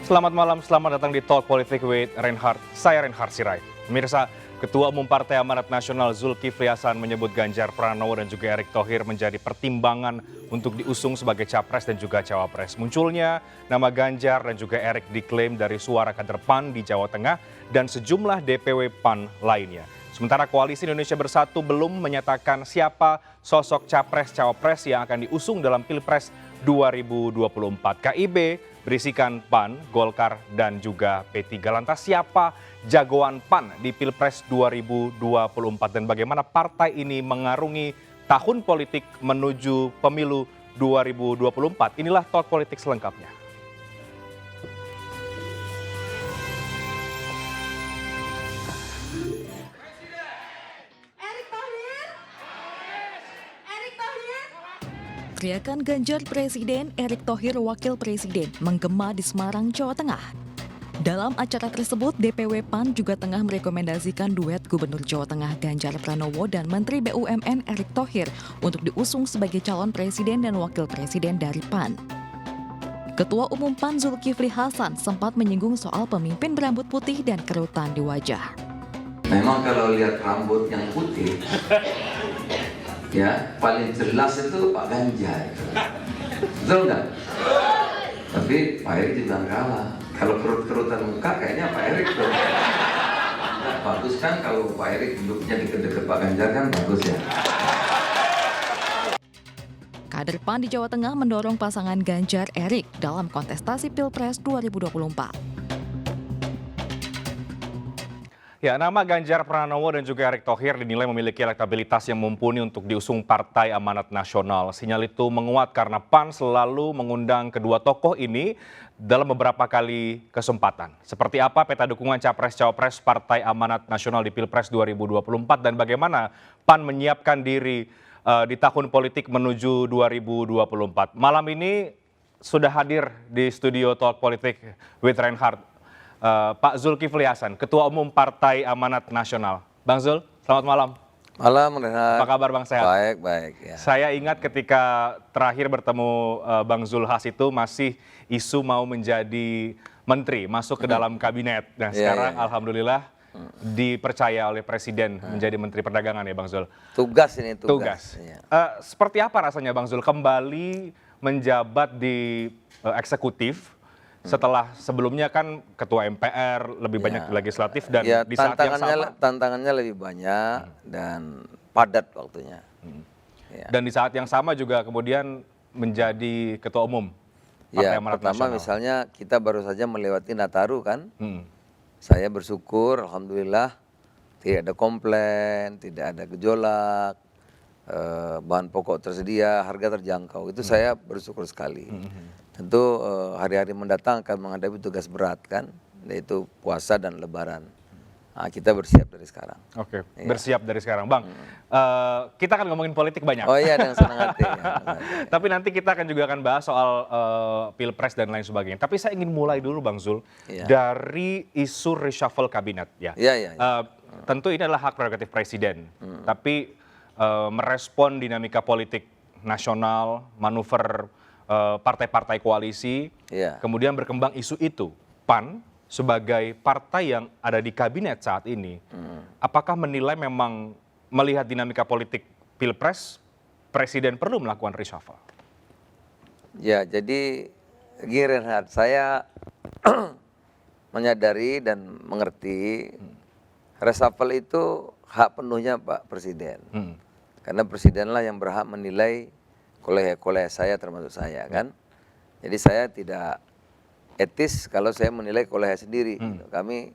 Selamat malam, selamat datang di Talk Politik with Reinhard. Saya Reinhard Sirait. Pemirsa, Ketua Umum Partai Amanat Nasional Zulkifli Hasan menyebut Ganjar Pranowo dan juga Erick Thohir menjadi pertimbangan untuk diusung sebagai capres dan juga cawapres. Munculnya nama Ganjar dan juga Erick diklaim dari suara kader PAN di Jawa Tengah dan sejumlah DPW PAN lainnya. Sementara Koalisi Indonesia Bersatu belum menyatakan siapa sosok capres-cawapres yang akan diusung dalam Pilpres 2024. KIB berisikan PAN, Golkar, dan juga P3. Lantas siapa jagoan PAN di Pilpres 2024 dan bagaimana partai ini mengarungi tahun politik menuju pemilu 2024? Inilah Talk Politik selengkapnya. Teriakan Ganjar Presiden, Erick Thohir Wakil Presiden menggema di Semarang, Jawa Tengah. Dalam acara tersebut, DPW PAN juga tengah merekomendasikan duet Gubernur Jawa Tengah Ganjar Pranowo dan Menteri BUMN Erick Thohir untuk diusung sebagai calon presiden dan wakil presiden dari PAN. Ketua Umum PAN Zulkifli Hasan sempat menyinggung soal pemimpin berambut putih dan kerutan di wajah. Memang kalau lihat rambut yang putih, ya paling jelas itu Pak Ganjar, betul nggak? Tapi Pak Erick juga kalah. Kalau kerut-kerutan muka kayaknya Pak Erick tuh. Nah, bagus kan kalau Pak Erick duduknya deket-deket Pak Ganjar kan bagus ya. Kader PAN di Jawa Tengah mendorong pasangan Ganjar Erick dalam kontestasi Pilpres 2024. Ya, nama Ganjar Pranowo dan juga Erick Thohir dinilai memiliki elektabilitas yang mumpuni untuk diusung Partai Amanat Nasional. Sinyal itu menguat karena PAN selalu mengundang kedua tokoh ini dalam beberapa kali kesempatan. Seperti apa peta dukungan Capres-Cawapres Partai Amanat Nasional di Pilpres 2024 dan bagaimana PAN menyiapkan diri di tahun politik menuju 2024. Malam ini sudah hadir di studio Talk Politik with Reinhard Pak Zulkifli Hasan, Ketua Umum Partai Amanat Nasional. Bang Zul, selamat malam. Malam, Renat. Apa kabar Bang, sehat? Baik, baik. Ya. Saya ingat ketika terakhir bertemu Bang Zulhas itu masih isu mau menjadi menteri, masuk ke dalam kabinet. Nah sekarang alhamdulillah dipercaya oleh Presiden menjadi Menteri Perdagangan ya Bang Zul. Tugas ini, tugas. Ya. Seperti apa rasanya Bang Zul kembali menjabat di eksekutif? Setelah sebelumnya kan ketua MPR, lebih banyak legislatif dan di saat yang sama tantangannya lebih banyak dan padat waktunya. Ya. Dan di saat yang sama juga kemudian menjadi ketua umum Partai Amanat Pertama Nasional. Misalnya kita baru saja melewati Nataru kan. Saya bersyukur alhamdulillah tidak ada komplain, tidak ada gejolak, bahan pokok tersedia, harga terjangkau. Itu saya bersyukur sekali. Tentu hari-hari mendatang akan menghadapi tugas berat kan, yaitu puasa dan lebaran. Nah, kita bersiap dari sekarang. Oke, bersiap dari sekarang. Bang, kita akan ngomongin politik banyak. Oh iya, dengan senang hati. Tapi nanti kita juga akan bahas soal Pilpres dan lain sebagainya. Tapi saya ingin mulai dulu Bang Zul, dari isu reshuffle kabinet. Tentu ini adalah hak prerogatif Presiden. Tapi merespon dinamika politik nasional, manuver partai-partai koalisi, kemudian berkembang isu itu. PAN sebagai partai yang ada di kabinet saat ini, apakah menilai memang melihat dinamika politik Pilpres, Presiden perlu melakukan reshuffle? Ya, jadi gini Reinhard, saya menyadari dan mengerti reshuffle itu hak penuhnya Pak Presiden. Karena Presidenlah yang berhak menilai kolegа saya termasuk saya kan. Jadi saya tidak etis kalau saya menilai kolegа sendiri. Kami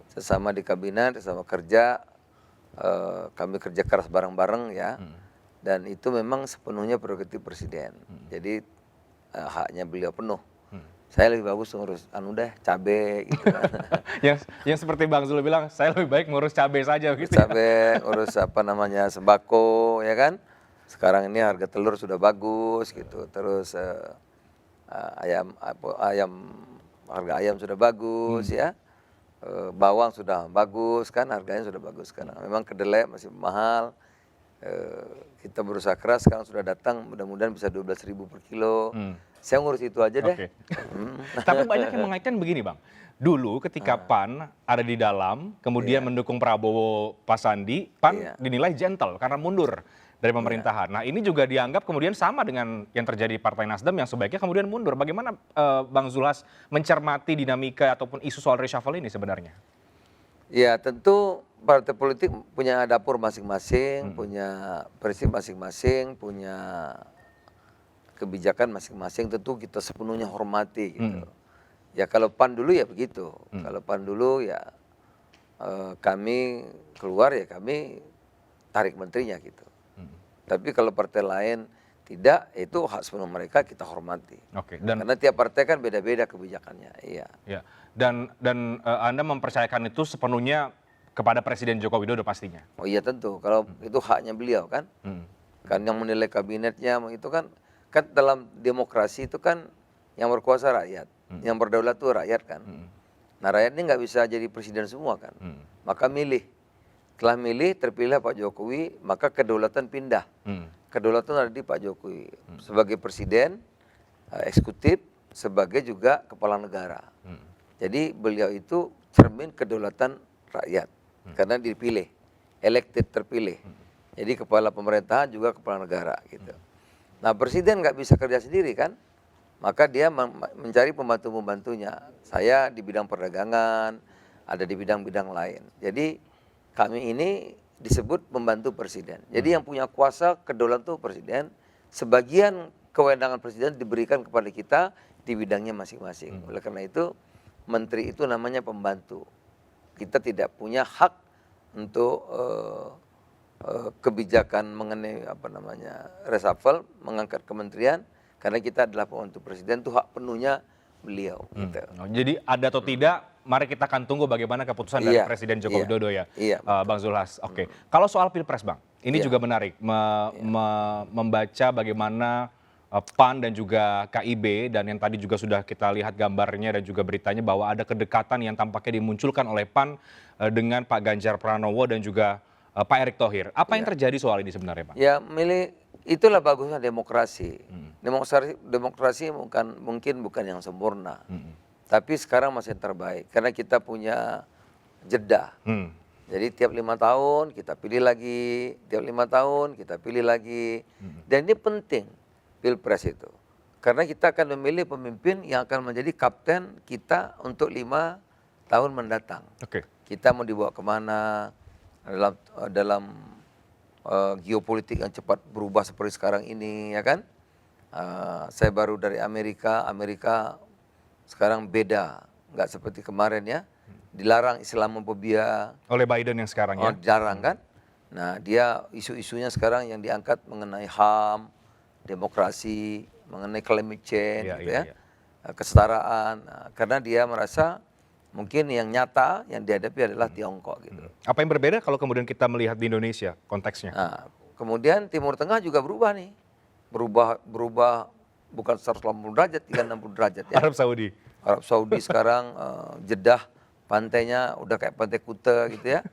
sesama di kabinet, sesama kerja, kami kerja keras bareng-bareng ya. Dan itu memang sepenuhnya prerogatif Presiden. Jadi haknya beliau penuh. Saya lebih bagus ngurus cabe gitu kan. yang seperti Bang Zul bilang, saya lebih baik ngurus cabe saja gitu. Cabe, ngurus sembako ya kan. Sekarang ini harga telur sudah bagus gitu, terus harga ayam sudah bagus ya, bawang sudah bagus kan, harganya sudah bagus sekarang. Memang kedelai masih mahal, Kita berusaha keras, sekarang sudah datang, mudah-mudahan bisa 12.000 per kilo. Saya ngurus itu aja deh. Oke. Tapi banyak yang mengaitkan begini Bang. Dulu ketika PAN ada di dalam, kemudian mendukung Prabowo Pak Sandi, PAN dinilai gentle karena mundur dari pemerintahan. Nah ini juga dianggap kemudian sama dengan yang terjadi di Partai Nasdem yang sebaiknya kemudian mundur. Bagaimana Bang Zulhas mencermati dinamika ataupun isu soal reshuffle ini sebenarnya? Ya tentu partai politik punya dapur masing-masing, punya prinsip masing-masing, punya kebijakan masing-masing, tentu kita sepenuhnya hormati gitu. Ya kalau PAN dulu ya begitu, kalau PAN dulu ya kami keluar ya kami tarik menterinya gitu. Tapi kalau partai lain tidak, itu hak sepenuh mereka kita hormati. Oke. Karena tiap partai kan beda-beda kebijakannya. Iya. Ya. Dan Anda mempercayakan itu sepenuhnya kepada Presiden Joko Widodo pastinya. Oh iya tentu, kalau itu haknya beliau kan. Kan yang menilai kabinetnya itu kan dalam demokrasi itu kan yang berkuasa rakyat, yang berdaulat itu rakyat kan. Nah rakyat ini nggak bisa jadi presiden semua kan. Maka milih. Setelah milih terpilih Pak Jokowi, maka kedaulatan pindah. Kedaulatan ada di Pak Jokowi sebagai presiden, eksekutif, sebagai juga kepala negara. Jadi beliau itu cermin kedaulatan rakyat karena dipilih, elected terpilih. Jadi kepala pemerintahan juga kepala negara gitu. Nah presiden nggak bisa kerja sendiri kan, maka dia mencari pembantu-pembantunya. Saya di bidang perdagangan, ada di bidang-bidang lain. Jadi kami ini disebut pembantu presiden. Jadi yang punya kuasa kedaulatan itu presiden. Sebagian kewenangan presiden diberikan kepada kita di bidangnya masing-masing. Oleh karena itu menteri itu namanya pembantu. Kita tidak punya hak untuk kebijakan mengenai reshuffle, mengangkat kementerian, karena kita adalah pembantu presiden, itu hak penuhnya beliau. Gitu. Jadi ada atau tidak, mari kita akan tunggu bagaimana keputusan dari Presiden Joko Widodo ya, Bang Zulhas. Oke. Kalau soal Pilpres Bang, ini juga menarik membaca bagaimana PAN dan juga KIB, dan yang tadi juga sudah kita lihat gambarnya dan juga beritanya bahwa ada kedekatan yang tampaknya dimunculkan oleh PAN dengan Pak Ganjar Pranowo dan juga Pak Erick Thohir. Apa yang terjadi soal ini sebenarnya Bang? Ya itulah bagusnya demokrasi. Demokrasi mungkin bukan yang sempurna, tapi sekarang masih terbaik karena kita punya jeda. Jadi tiap 5 tahun kita pilih lagi, tiap 5 tahun kita pilih lagi, dan ini penting Pilpres itu, karena kita akan memilih pemimpin yang akan menjadi kapten kita untuk 5 tahun mendatang. Kita mau dibawa kemana dalam geopolitik yang cepat berubah seperti sekarang ini, ya kan? Saya baru dari Amerika sekarang beda, nggak seperti kemarin ya. Dilarang Islamophobia oleh Biden yang sekarang ya. Dilarang kan? Nah dia isu-isunya sekarang yang diangkat mengenai HAM, demokrasi, mengenai climate change, kesetaraan. Nah, karena dia merasa mungkin yang nyata yang dihadapi adalah Tiongkok gitu. Apa yang berbeda kalau kemudian kita melihat di Indonesia konteksnya? Nah, kemudian Timur Tengah juga berubah nih. Berubah bukan 180 derajat, 360 derajat ya. Arab Saudi sekarang Jeddah pantainya udah kayak pantai Kuta gitu ya.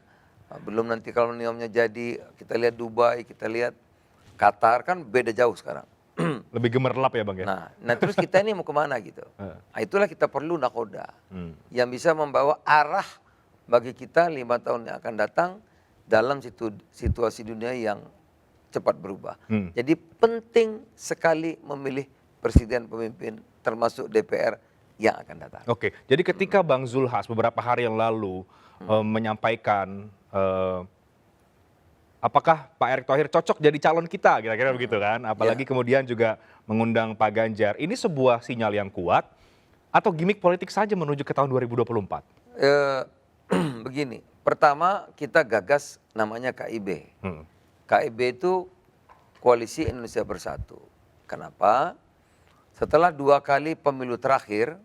Belum nanti kalau niomnya jadi, kita lihat Dubai, kita lihat Qatar, kan beda jauh sekarang. Lebih gemerlap ya Bang ya? Nah terus kita ini mau kemana gitu. Nah, itulah kita perlu nakoda yang bisa membawa arah bagi kita 5 tahun yang akan datang dalam situasi dunia yang cepat berubah. Jadi penting sekali memilih presiden pemimpin termasuk DPR yang akan datang. Oke, jadi ketika Bang Zulhas beberapa hari yang lalu menyampaikan apakah Pak Erick Thohir cocok jadi calon kita, kira-kira begitu kan? Apalagi kemudian juga mengundang Pak Ganjar. Ini sebuah sinyal yang kuat atau gimmick politik saja menuju ke tahun 2024? Begini, pertama kita gagas namanya KIB. KIB itu Koalisi Indonesia Bersatu. Kenapa? Setelah 2 kali pemilu terakhir,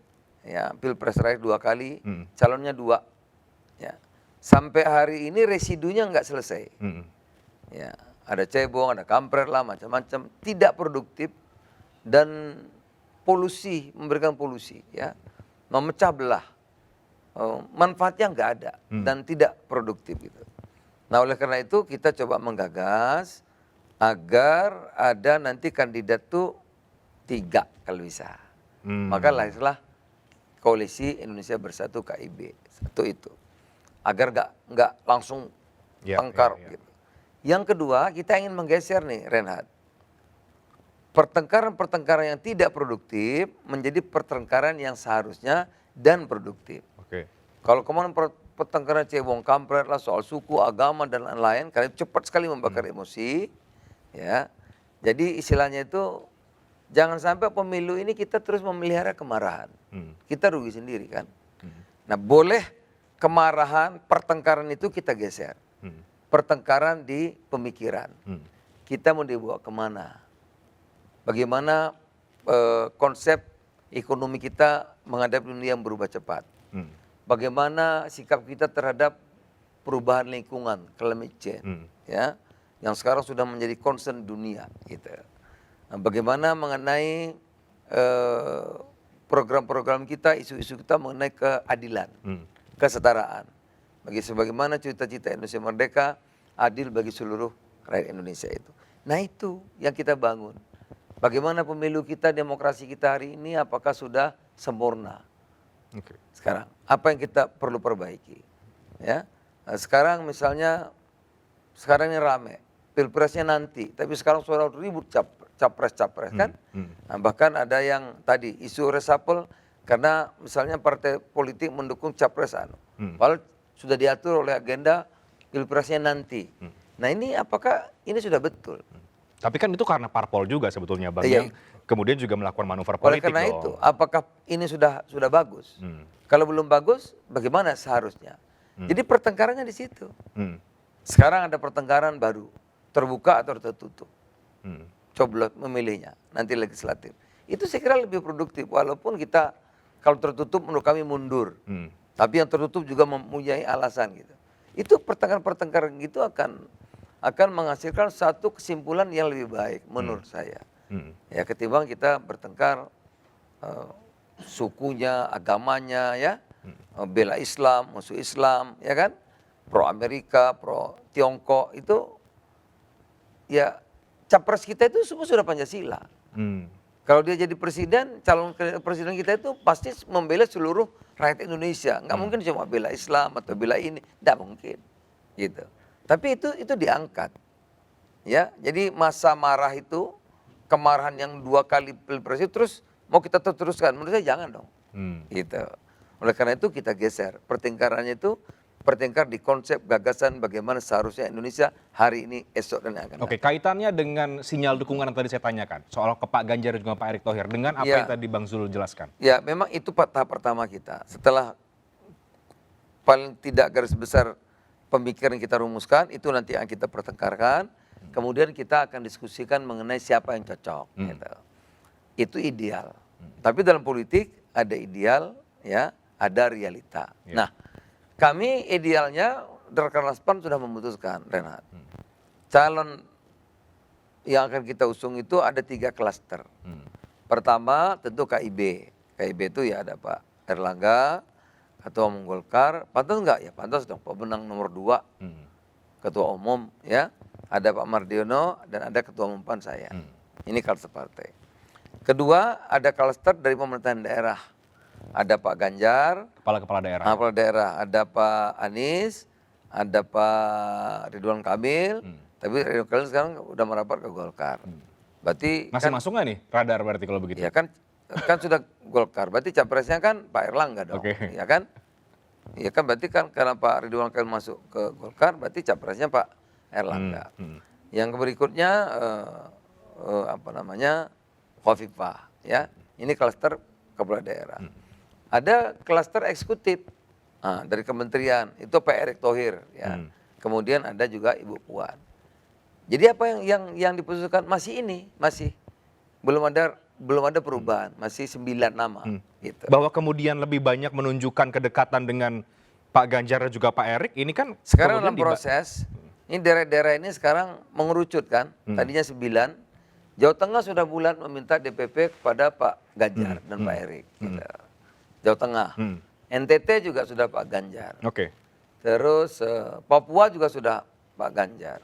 ya Pilpres terakhir 2 kali, calonnya 2. Ya. Sampai hari ini residunya nggak selesai. Ya, ada cebong, ada kampret lah, macam-macam, tidak produktif dan polusi, memberikan polusi, ya, memecah belah, manfaatnya nggak ada dan tidak produktif gitu. Nah oleh karena itu kita coba menggagas agar ada nanti kandidat tuh 3 kalau bisa. Maka lahirlah Koalisi Indonesia Bersatu KIB. Satu itu. Agar nggak langsung tengkar gitu. Yang kedua, kita ingin menggeser nih Reinhard. Pertengkaran-pertengkaran yang tidak produktif menjadi pertengkaran yang seharusnya dan produktif. Oke. Kalau kemarin pertengkaran cebong kampret lah soal suku, agama dan lain-lain, karena itu cepat sekali membakar emosi, ya. Jadi istilahnya itu jangan sampai pemilu ini kita terus memelihara kemarahan, kita rugi sendiri kan. Nah boleh kemarahan, pertengkaran itu kita geser, pertengkaran di pemikiran, kita mau dibawa kemana? Bagaimana konsep ekonomi kita menghadapi dunia yang berubah cepat. Bagaimana sikap kita terhadap perubahan lingkungan, climate change, ya, yang sekarang sudah menjadi concern dunia. Gitu. Nah, bagaimana mengenai program-program kita, isu-isu kita mengenai keadilan, kesetaraan. Sebagaimana cita-cita Indonesia Merdeka, adil bagi seluruh rakyat Indonesia itu. Nah itu yang kita bangun. Bagaimana pemilu kita, demokrasi kita hari ini, apakah sudah sempurna? Sekarang, apa yang kita perlu perbaiki? Ya, nah, sekarang misalnya, sekarang ini rame, pilpresnya nanti, tapi sekarang sudah ribut capres-capres kan? Nah, bahkan ada yang tadi isu reshuffle karena misalnya partai politik mendukung capres padahal sudah diatur oleh agenda pilpresnya nanti. Nah ini apakah ini sudah betul? Tapi kan itu karena parpol juga sebetulnya Bang, Iya. yang kemudian juga melakukan manuver Oleh politik karena dong. itu, apakah ini sudah bagus? Kalau belum bagus, bagaimana seharusnya? Jadi pertengkarannya di situ. Sekarang ada pertengkaran baru, terbuka atau tertutup. Coblos memilihnya, nanti legislatif. Itu saya kira lebih produktif, walaupun kita kalau tertutup menurut kami mundur. Tapi yang tertutup juga mempunyai alasan gitu. Itu pertengkaran-pertengkaran gitu akan menghasilkan satu kesimpulan yang lebih baik menurut saya. Ya ketimbang kita bertengkar sukunya, agamanya ya, bela Islam, musuh Islam, ya kan, pro Amerika, pro Tiongkok itu, ya capres kita itu semua sudah Pancasila. Kalau dia jadi presiden, calon presiden kita itu pasti membela seluruh rakyat Indonesia. Nggak mungkin cuma bela Islam atau bela ini, nggak mungkin, gitu. Tapi itu diangkat, ya. Jadi masa marah itu, kemarahan yang 2 kali pilpres itu terus mau kita teruskan, menurut saya jangan dong, gitu. Oleh karena itu kita geser pertengkarannya itu, pertengkar di konsep gagasan bagaimana seharusnya Indonesia hari ini, esok dan yang akan datang. Oke, kaitannya dengan sinyal dukungan yang tadi saya tanyakan soal ke Pak Ganjar dan juga Pak Erick Thohir dengan apa yang tadi Bang Zul jelaskan. Ya, memang itu tahap pertama kita. Setelah paling tidak garis besar pemikiran kita rumuskan, itu nanti yang kita pertengkarkan, kemudian kita akan diskusikan mengenai siapa yang cocok. Gitu. Itu ideal. Tapi dalam politik ada ideal, ya, ada realita. Nah, kami idealnya Rakernas PAN sudah memutuskan, Renhat. Calon yang akan kita usung itu ada 3 klaster. Pertama tentu KIB. KIB itu ya ada Pak Erlangga, Ketua Umum Golkar. Pantas enggak? Ya pantas dong, pemenang nomor 2. Ketua Umum ya. Ada Pak Mardiono dan ada Ketua Umum PAN saya. Ini klaster partai. Kedua ada klaster dari pemerintahan daerah. Ada Pak Ganjar, Kepala daerah. Kepala daerah, ada Pak Anies, ada Pak Ridwan Kamil, tapi Ridwan Kamil sekarang udah merapat ke Golkar. Berarti Masih kan, masuk nggak nih radar berarti kalau begitu? ya kan sudah Golkar, berarti capresnya kan Pak Erlangga dong, ya kan? Ya kan berarti kan karena Pak Ridwan Kamil masuk ke Golkar, berarti capresnya Pak Erlangga. Yang berikutnya Khofifah, ya. Ini klaster kepala daerah. Ada klaster eksekutif dari kementerian, itu Pak Erick Thohir, ya. Kemudian ada juga Ibu Puan. Jadi apa yang diputuskan masih belum ada perubahan, masih 9 nama. Gitu. Bahwa kemudian lebih banyak menunjukkan kedekatan dengan Pak Ganjar dan juga Pak Erick, ini kan sekarang dalam proses, ini daerah-daerah ini sekarang mengerucut kan, tadinya 9, Jawa Tengah sudah bulan meminta DPP kepada Pak Ganjar dan Pak Erick. Gitu. Jawa Tengah, NTT juga sudah Pak Ganjar. Oke. Terus Papua juga sudah Pak Ganjar.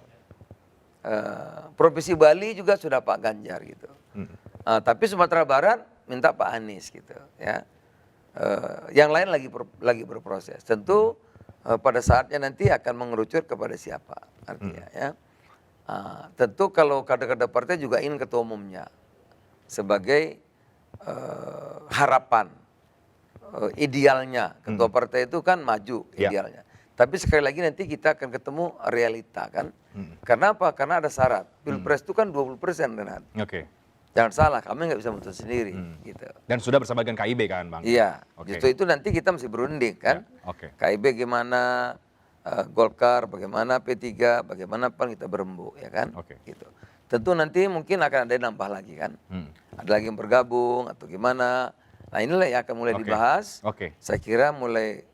Provinsi Bali juga sudah Pak Ganjar gitu. Tapi Sumatera Barat minta Pak Anies gitu ya. Yang lain lagi berproses. Tentu pada saatnya nanti akan mengerucut kepada siapa artinya ya. Tentu kalau kader-kader partai juga ingin ketua umumnya sebagai harapan idealnya ketua partai itu kan maju idealnya. Tapi sekali lagi nanti kita akan ketemu realita kan. Karena apa? Karena ada syarat. Pilpres itu kan 20% Renat. Oke. Jangan salah, kami nggak bisa memutus sendiri. Gitu. Dan sudah bersama dengan KIB kan Bang? Iya, Oke. justru itu nanti kita mesti berunding kan. Ya, oke. KIB gimana, Golkar, bagaimana P3, bagaimana PAN kita berembuk ya kan. Oke. Gitu. Tentu nanti mungkin akan ada yang nambah lagi kan. Ada lagi yang bergabung atau gimana. Nah inilah yang akan mulai dibahas. Oke. Saya kira mulai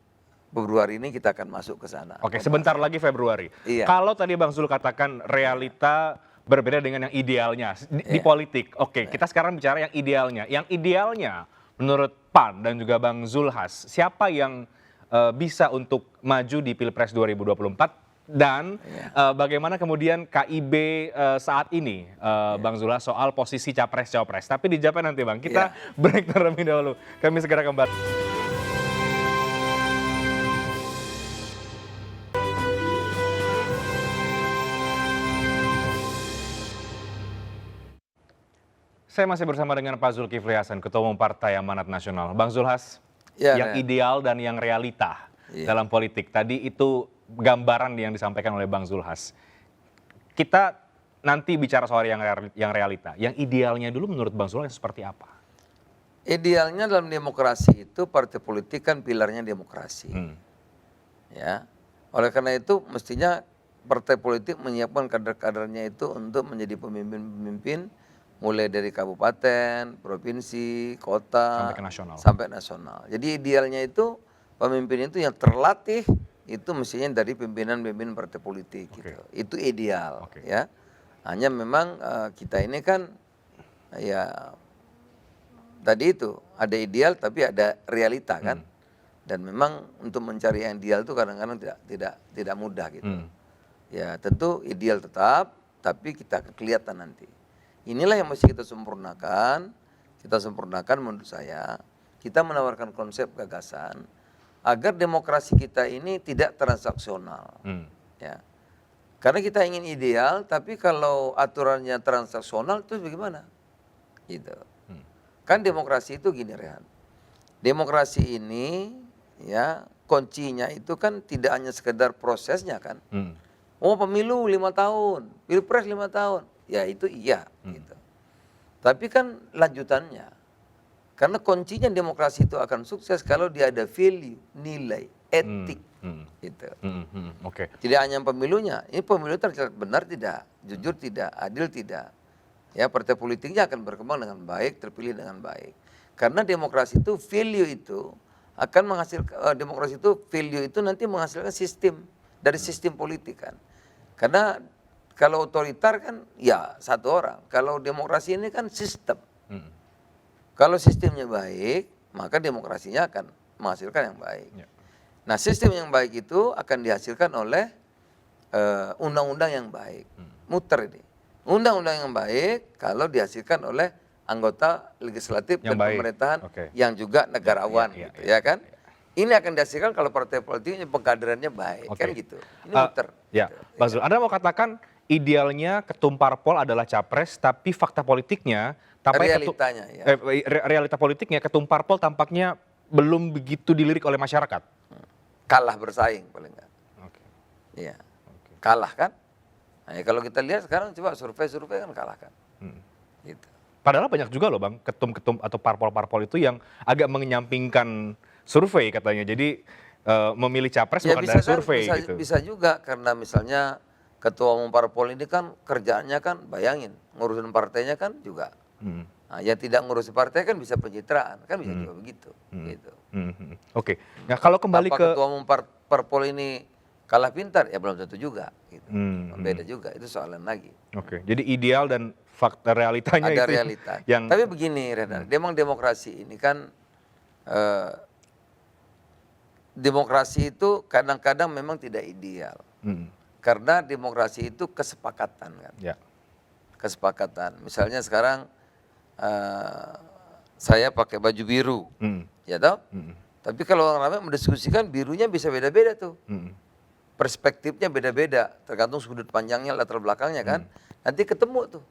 Februari ini kita akan masuk ke sana. Oke, sebentar lagi Februari. Iya. Kalau tadi Bang Zul katakan realita berbeda dengan yang idealnya di politik. Oke, kita sekarang bicara yang idealnya. Yang idealnya menurut PAN dan juga Bang Zulhas, siapa yang bisa untuk maju di Pilpres 2024 dan bagaimana kemudian KIB saat ini Bang Zulhas soal posisi capres-cawapres. Tapi dijawabnya nanti Bang. Kita break terlebih dahulu. Kami segera kembali. Saya masih bersama dengan Pak Zulkifli Hasan, Ketua Umum Partai Amanat Nasional. Bang Zulhas, yang ideal dan yang realita dalam politik. Tadi itu gambaran yang disampaikan oleh Bang Zulhas. Kita nanti bicara soal yang realita. Yang idealnya dulu menurut Bang Zulhas seperti apa? Idealnya dalam demokrasi itu partai politik kan pilarnya demokrasi. Ya. Oleh karena itu mestinya partai politik menyiapkan kader-kadernya itu untuk menjadi pemimpin-pemimpin mulai dari kabupaten, provinsi, kota, sampai nasional. Jadi idealnya itu pemimpin itu yang terlatih itu mestinya dari pimpinan-pimpinan partai politik. Gitu. Itu ideal. Ya. Hanya memang kita ini kan ya tadi itu ada ideal tapi ada realita kan. Dan memang untuk mencari yang ideal itu kadang-kadang tidak mudah gitu. Ya tentu ideal tetap tapi kita kelihatan nanti. Inilah yang mesti kita sempurnakan. Kita sempurnakan menurut saya. Kita menawarkan konsep gagasan agar demokrasi kita ini tidak transaksional. Ya. Karena kita ingin ideal, tapi kalau aturannya transaksional itu bagaimana? Gitu. Kan demokrasi itu gini Rehan. Demokrasi ini ya kuncinya itu kan tidak hanya sekedar prosesnya kan. Oh pemilu 5 tahun, pilpres 5 tahun. Ya itu iya gitu. Tapi kan lanjutannya. Karena kuncinya demokrasi itu akan sukses kalau dia ada value, nilai, etik. Gitu. Tidak hanya pemilunya. Ini pemilu tercatat benar tidak, jujur tidak, adil tidak. Ya partai politiknya akan berkembang dengan baik, terpilih dengan baik. Karena demokrasi itu value itu akan menghasilkan demokrasi itu value itu nanti menghasilkan sistem dari sistem politik kan. Karena kalau otoriter kan ya satu orang. Kalau demokrasi ini kan sistem. Kalau sistemnya baik, maka demokrasinya akan menghasilkan yang baik. Nah sistem yang baik itu akan dihasilkan oleh undang-undang yang baik. Muter ini. Undang-undang yang baik kalau dihasilkan oleh anggota legislatif dan pemerintahan yang juga negarawan. Gitu, ya kan? Ini akan dihasilkan kalau partai politiknya pengkaderannya baik. Kan gitu. Ini muter. Ya, Bang Zul, Anda mau katakan idealnya ketum parpol adalah capres, tapi fakta politiknya, realitanya, realita politiknya ketum parpol tampaknya belum begitu dilirik oleh masyarakat. Kalah bersaing paling enggak. Iya, kalah kan? Nah, ya kalau kita lihat sekarang coba survei kan kalah kan. Gitu. Padahal banyak juga loh Bang, ketum-ketum atau parpol-parpol itu yang agak menyampingkan survei katanya. Jadi memilih capres bukan dari survei gitu. Bisa juga karena misalnya ketua umum parpol ini kan kerjaannya kan bayangin ngurusin partainya kan juga. Nah, yang tidak ngurusin partai kan bisa pencitraan, kan bisa juga begitu. Gitu. Oke. Nah kalau kembali ke ketua umum parpol ini kalah pintar ya belum tentu juga. Gitu. Beda juga itu soalan lagi. Oke. Jadi ideal dan fakta realitanya ada itu realita. Yang Tapi begini Renard, memang demokrasi ini kan demokrasi itu kadang-kadang memang tidak ideal. Karena demokrasi itu kesepakatan kan. Ya. Kesepakatan. Misalnya sekarang saya pakai baju biru, ya toh? Tapi kalau orang ramai mendiskusikan birunya bisa beda-beda tuh. Perspektifnya beda-beda, tergantung sudut pandangnya, latar belakangnya kan. Nanti ketemu tuh,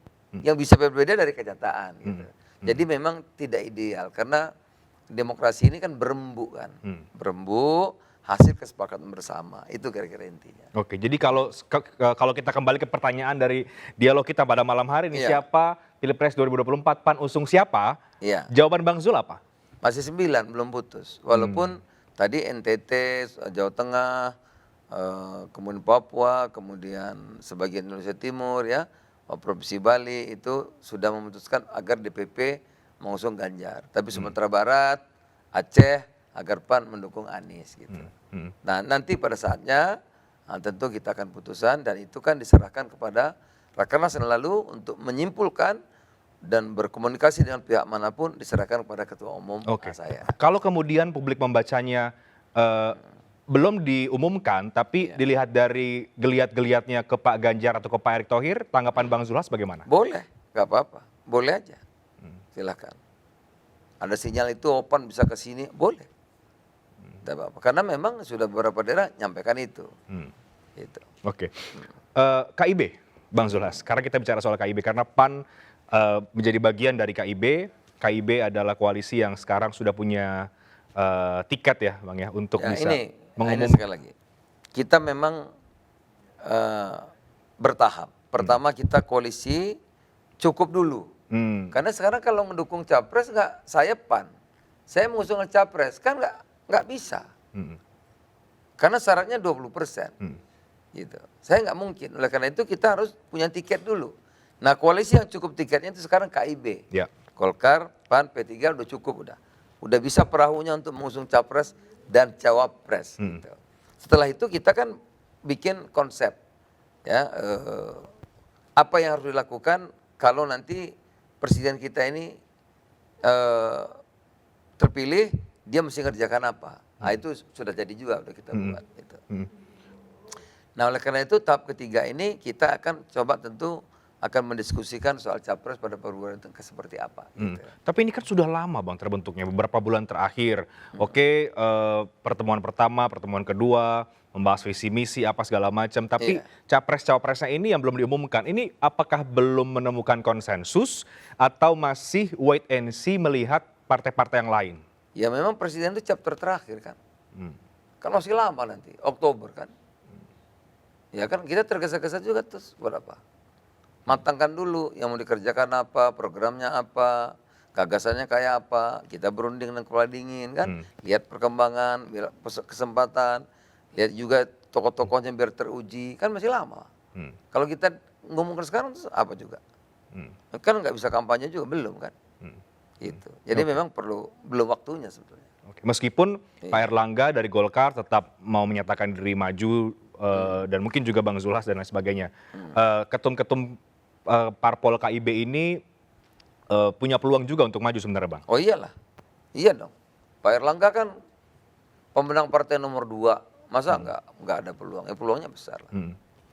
yang bisa berbeda dari kenyataan. Gitu. Jadi memang tidak ideal, karena demokrasi ini kan berembuk kan. Berembuk, hasil kesepakatan bersama, itu kira-kira intinya. Oke, jadi kalau kita kembali ke pertanyaan dari dialog kita pada malam hari ini, Iya. siapa Pilpres 2024 PAN usung siapa? Iya. Jawaban Bang Zul apa? Masih 9, belum putus. Walaupun tadi NTT, Jawa Tengah, kemudian Papua, kemudian sebagian Indonesia Timur, ya, Provinsi Bali itu sudah memutuskan agar DPP mengusung Ganjar. Tapi Sumatera Barat, Aceh, agar PAN mendukung Anies gitu. Nah nanti pada saatnya tentu kita akan putusan, dan itu kan diserahkan kepada Rakernas yang lalu untuk menyimpulkan dan berkomunikasi dengan pihak manapun, diserahkan kepada Ketua Umum saya. Kalau kemudian publik membacanya belum diumumkan, tapi dilihat dari geliat-geliatnya ke Pak Ganjar atau ke Pak Erick Thohir, tanggapan Bang Zulhas bagaimana? Boleh, nggak apa-apa, boleh aja, silakan. Ada sinyal itu open bisa ke sini, boleh. Tidak apa-apa, karena memang sudah beberapa daerah nyampaikan itu. Gitu. Oke, KIB, Bang Zulhas. Karena kita bicara soal KIB, karena PAN menjadi bagian dari KIB. KIB adalah koalisi yang sekarang sudah punya tiket ya, Bang ya, untuk Ya, bisa ini mengumumkan. sekali lagi, kita memang bertahap. Pertama kita koalisi cukup dulu. Karena sekarang kalau mendukung capres nggak, saya PAN, saya mengusung capres kan nggak bisa. Karena syaratnya 20%. Gitu. Saya nggak mungkin. Oleh karena itu kita harus punya tiket dulu. Nah koalisi yang cukup tiketnya itu sekarang KIB. Ya. Golkar, PAN, P3 udah cukup udah. Udah bisa perahunya untuk mengusung capres dan cawapres. Gitu. Setelah itu kita kan bikin konsep. Ya, apa yang harus dilakukan kalau nanti presiden kita ini terpilih, dia mesti ngerjakan apa. Nah itu sudah jadi juga udah kita buat. Gitu. Nah oleh karena itu tahap ketiga ini kita akan coba tentu akan mendiskusikan soal capres pada perguruan tinggi seperti apa. Gitu. Tapi ini kan sudah lama Bang terbentuknya, beberapa bulan terakhir. Oke, pertemuan pertama, pertemuan kedua, membahas visi misi apa segala macam. Tapi capres-cawapresnya ini yang belum diumumkan. Ini apakah belum menemukan konsensus atau masih wait and see melihat partai-partai yang lain? Ya memang presiden itu chapter terakhir kan. Kan masih lama nanti, Oktober kan. Ya kan kita tergesa-gesa juga terus berapa. Matangkan dulu yang mau dikerjakan apa, programnya apa, gagasannya kayak apa. Kita berunding dengan kepala dingin kan. Lihat perkembangan, kesempatan. Lihat juga tokoh-tokohnya biar teruji. Kan masih lama. Kalau kita ngomongkan sekarang terus apa juga. Kan nggak bisa kampanye juga, belum kan. Gitu. Jadi memang belum waktunya sebetulnya. Meskipun Pak Erlangga dari Golkar tetap mau menyatakan diri maju dan mungkin juga Bang Zulhas dan lain sebagainya. Ketum-ketum parpol KIB ini punya peluang juga untuk maju sebenarnya Bang. Oh iyalah, iya dong. Pak Erlangga kan pemenang partai nomor 2, masa nggak ada peluang? Peluangnya besar.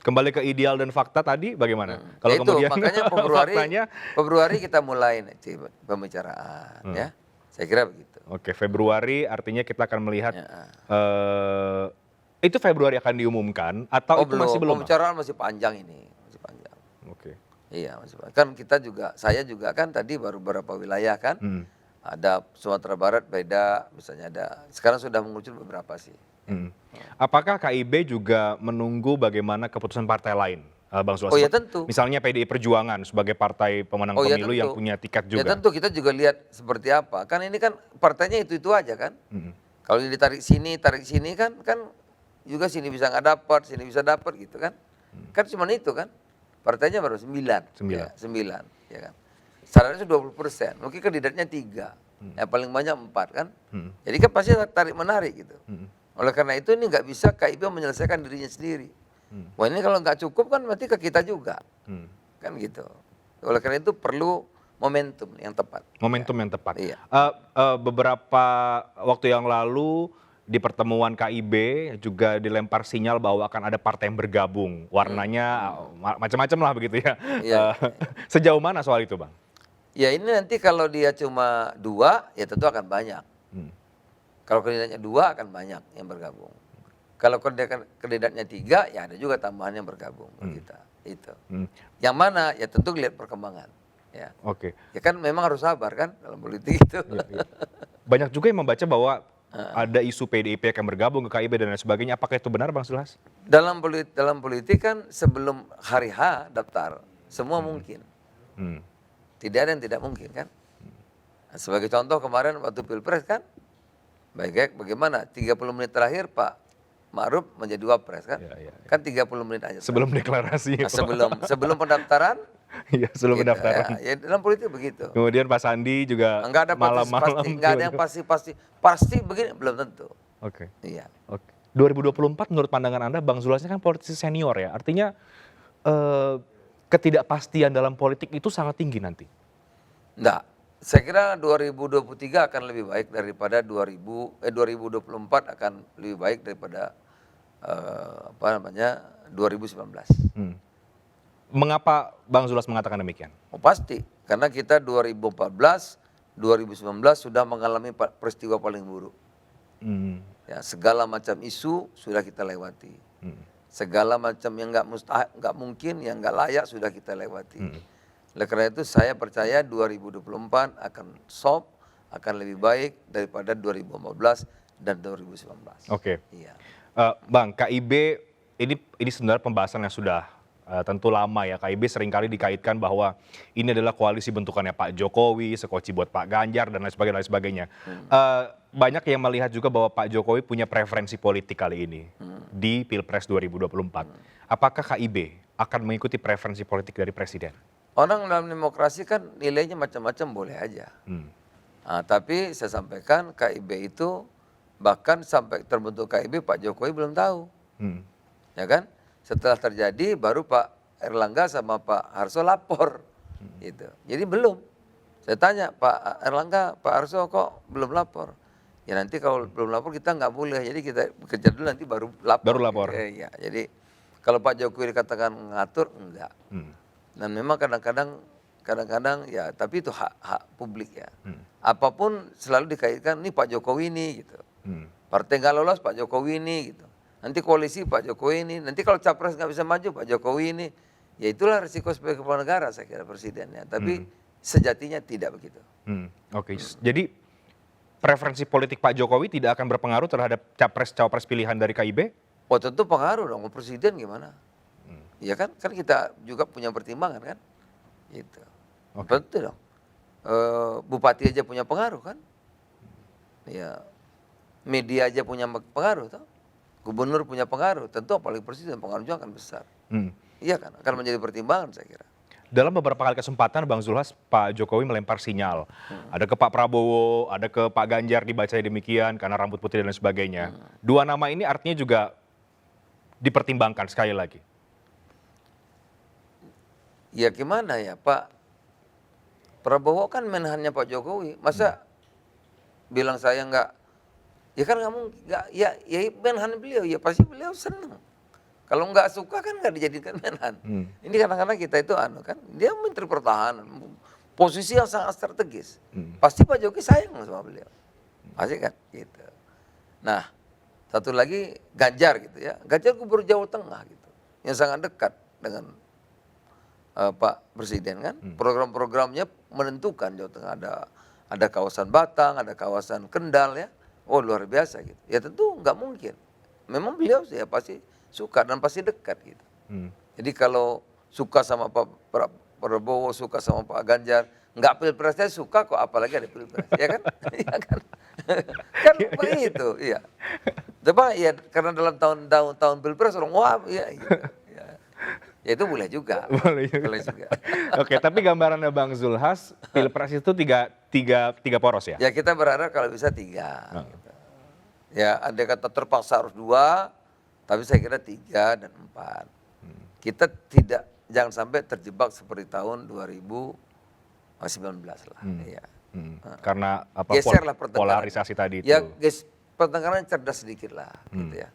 Kembali ke ideal dan fakta tadi bagaimana? Kalau kemudian makanya Februari kita mulai nanti pembicaraan ya. Saya kira begitu. Oke, Februari artinya kita akan melihat itu Februari akan diumumkan atau itu masih belum? Pembicaraan masih panjang ini, masih panjang. Oke. Iya, masih panjang. Kan kita juga, saya juga kan tadi baru beberapa wilayah kan. Ada Sumatera Barat beda, misalnya ada. Sekarang sudah mengucur beberapa sih. Apakah KIB juga menunggu bagaimana keputusan partai lain, Bang Zulhas? Oh ya tentu. Misalnya PDI Perjuangan sebagai partai pemenang pemilu yang punya tiket juga. Ya tentu kita juga lihat seperti apa. Kan ini kan partainya itu aja kan. Kalau ditarik sini kan juga sini bisa nggak dapat, sini bisa dapat gitu kan. Kan cuma itu kan. Partainya baru 9. 9. Ya kan. Syaratnya 20%. Mungkin kandidatnya 3. Yang paling banyak 4 kan. Jadi kan pasti tarik menarik gitu. Oleh karena itu ini nggak bisa KIB menyelesaikan dirinya sendiri. Wah ini kalau nggak cukup kan berarti ke kita juga. Kan gitu. Oleh karena itu perlu momentum yang tepat. Momentum yang tepat. Iya. Beberapa waktu yang lalu di pertemuan KIB juga dilempar sinyal bahwa akan ada partai yang bergabung. Warnanya macam-macam lah begitu ya. Iya. Sejauh mana soal itu, Bang? Ya ini nanti kalau dia cuma 2, ya tentu akan banyak. Kalau kandidatnya 2 akan banyak yang bergabung. Kalau kandidatnya 3, ya ada juga tambahan yang bergabung kita. Itu. Yang mana? Ya tentu lihat perkembangan. Ya. Oke. Ya kan memang harus sabar kan dalam politik itu. Iya. Banyak juga yang membaca bahwa ada isu PDIP akan bergabung ke KIB dan lain sebagainya. Apakah itu benar, Bang Zulhas? Dalam politik kan sebelum hari H daftar, semua mungkin. Tidak ada yang tidak mungkin kan. Nah, sebagai contoh kemarin waktu Pilpres kan, bagaimana 30 menit terakhir Pak Ma'ruf menjadi wapres kan. Iya. Kan 30 menit aja. Sebelum deklarasi. Nah, sebelum pendaftaran. Iya, sebelum Gitu, pendaftaran. ya dalam politik begitu. Kemudian Pak Sandi juga Enggak ada malam-malam. enggak ada yang pasti begini belum tentu. Oke. Iya. Oke. 2024 menurut pandangan Anda, Bang Zulhasnya kan politisi senior ya. Artinya ketidakpastian dalam politik itu sangat tinggi nanti. Enggak. Saya kira 2023 akan lebih baik daripada 2024 akan lebih baik daripada 2019. Mengapa Bang Zulhas mengatakan demikian? Oh, pasti, karena kita 2014, 2019 sudah mengalami peristiwa paling buruk. Ya, segala macam isu sudah kita lewati. Segala macam yang nggak mungkin, yang nggak layak sudah kita lewati. Oleh karena itu saya percaya 2024 akan akan lebih baik daripada 2015 dan 2019. Oke. Iya. Bang, KIB ini sebenarnya pembahasan yang sudah tentu lama ya. KIB seringkali dikaitkan bahwa ini adalah koalisi bentukannya Pak Jokowi, sekoci buat Pak Ganjar dan lain sebagainya. Banyak yang melihat juga bahwa Pak Jokowi punya preferensi politik kali ini di Pilpres 2024. Apakah KIB akan mengikuti preferensi politik dari Presiden? Orang dalam demokrasi kan nilainya macam-macam boleh aja. Nah, tapi saya sampaikan KIB itu bahkan sampai terbentuk KIB Pak Jokowi belum tahu. Ya kan? Setelah terjadi baru Pak Erlangga sama Pak Harso lapor. Gitu. Jadi belum. Saya tanya Pak Erlangga, Pak Harso kok belum lapor? Ya nanti kalau belum lapor kita nggak boleh. Jadi kita bekerja dulu nanti baru lapor. Baru lapor. Ya, jadi kalau Pak Jokowi dikatakan ngatur enggak. Dan memang kadang-kadang ya tapi itu hak publik ya. Apapun selalu dikaitkan nih Pak Jokowi nih gitu. Partai nggak lolos Pak Jokowi nih gitu. Nanti koalisi Pak Jokowi ini, nanti kalau capres nggak bisa maju Pak Jokowi ini, ya itulah risiko sebagai kepala negara saya kira presidennya. Tapi sejatinya tidak begitu. Oke. Jadi preferensi politik Pak Jokowi tidak akan berpengaruh terhadap capres-cawapres pilihan dari KIB? Oh tentu pengaruh dong, presiden gimana? Iya kan kita juga punya pertimbangan kan, gitu. Tentu dong. Bupati aja punya pengaruh kan, ya media aja punya pengaruh toh. Gubernur punya pengaruh, tentu apalagi presiden pengaruhnya akan besar. Iya kan, akan menjadi pertimbangan saya kira. Dalam beberapa kali kesempatan Bang Zulhas, Pak Jokowi melempar sinyal. Ada ke Pak Prabowo, ada ke Pak Ganjar dibacanya demikian karena rambut putih dan lain sebagainya. Dua nama ini artinya juga dipertimbangkan sekali lagi. Ya gimana ya Pak Prabowo kan menhannya Pak Jokowi, masa bilang saya nggak. Ya kan nggak mungkin, ya menhan beliau, ya pasti beliau senang. Kalau nggak suka kan nggak dijadikan menhan. Ini kadang-kadang kita itu kan, dia menteri pertahanan, posisi yang sangat strategis. Pasti Pak Jokowi sayang sama beliau, pasti kan gitu. Nah, satu lagi Ganjar gitu ya, Ganjar gubernur Jawa Tengah gitu, yang sangat dekat dengan Pak Presiden kan, program-programnya menentukan Jawa Tengah ada kawasan Batang, ada kawasan Kendal ya. Oh luar biasa gitu. Ya tentu nggak mungkin. Memang beliau ya pasti suka dan pasti dekat gitu. Jadi kalau suka sama Pak Prabowo, suka sama Pak Ganjar, nggak pilpresnya suka kok, apalagi ada pilpres, ya kan? Iya kan? Kan begitu, iya. Coba ya karena dalam tahun pilpres orang wah, ya gitu. Ya itu boleh juga. Boleh juga. Oke, tapi gambarannya Bang Zulhas, pilpres itu tiga poros ya? Ya kita berharap kalau bisa 3. Gitu. Ya andai kata terpaksa harus 2, tapi saya kira 3 dan 4. Kita jangan sampai terjebak seperti tahun 2019 lah. Ya. Karena Geserlah polarisasi tadi itu. Ya pertengkaran cerdas sedikit lah, gitu ya.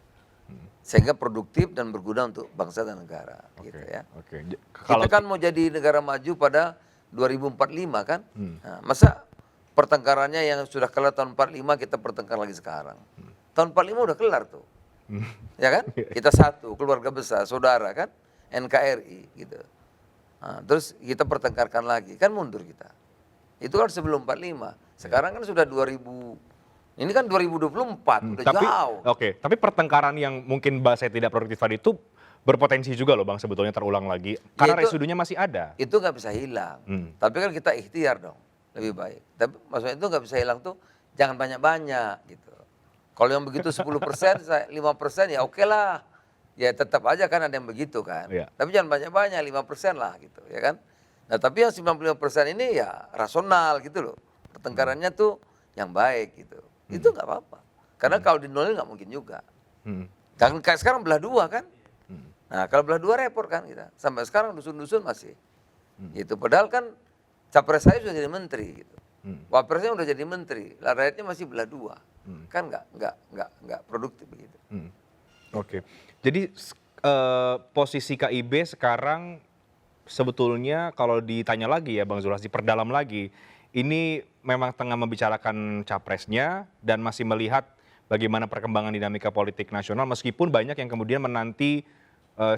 Sehingga produktif dan berguna untuk bangsa dan negara, gitu ya. Oke. Kita kan mau jadi negara maju pada 2045 kan? Nah, masa pertengkarannya yang sudah kelar tahun 45 kita pertengkar lagi sekarang. Tahun 45 udah kelar tuh. Ya kan? Kita satu, keluarga besar, saudara kan? NKRI gitu. Nah, terus kita pertengkarkan lagi, kan mundur kita. Itu kan sebelum 45. Sekarang kan sudah 2000, ini kan 2024, udah jauh. Oke, tapi pertengkaran yang mungkin bahasa tidak produktif tadi itu berpotensi juga loh Bang sebetulnya terulang lagi. Karena residunya masih ada. Itu nggak bisa hilang. Tapi kan kita ikhtiar dong, lebih baik. Tapi maksudnya itu nggak bisa hilang tuh, jangan banyak-banyak gitu. Kalau yang begitu 10%, 5% ya oke lah. Ya tetap aja kan ada yang begitu kan. Tapi jangan banyak-banyak, 5% lah gitu ya kan. Nah tapi yang 95% ini ya rasional gitu loh. Pertengkarannya tuh yang baik gitu. Itu nggak apa-apa. Karena kalau di nolin nggak mungkin juga. Kan sekarang belah dua kan. Nah kalau belah dua repot kan kita. Sampai sekarang dusun-dusun masih. Gitu. Padahal kan capres saya sudah jadi menteri gitu. Wapresnya udah jadi menteri. Lah rakyatnya masih belah dua. Kan nggak produktif begitu. Oke. Jadi posisi KIB sekarang sebetulnya kalau ditanya lagi ya Bang Zulhas, diperdalam lagi, ini memang tengah membicarakan capresnya dan masih melihat bagaimana perkembangan dinamika politik nasional meskipun banyak yang kemudian menanti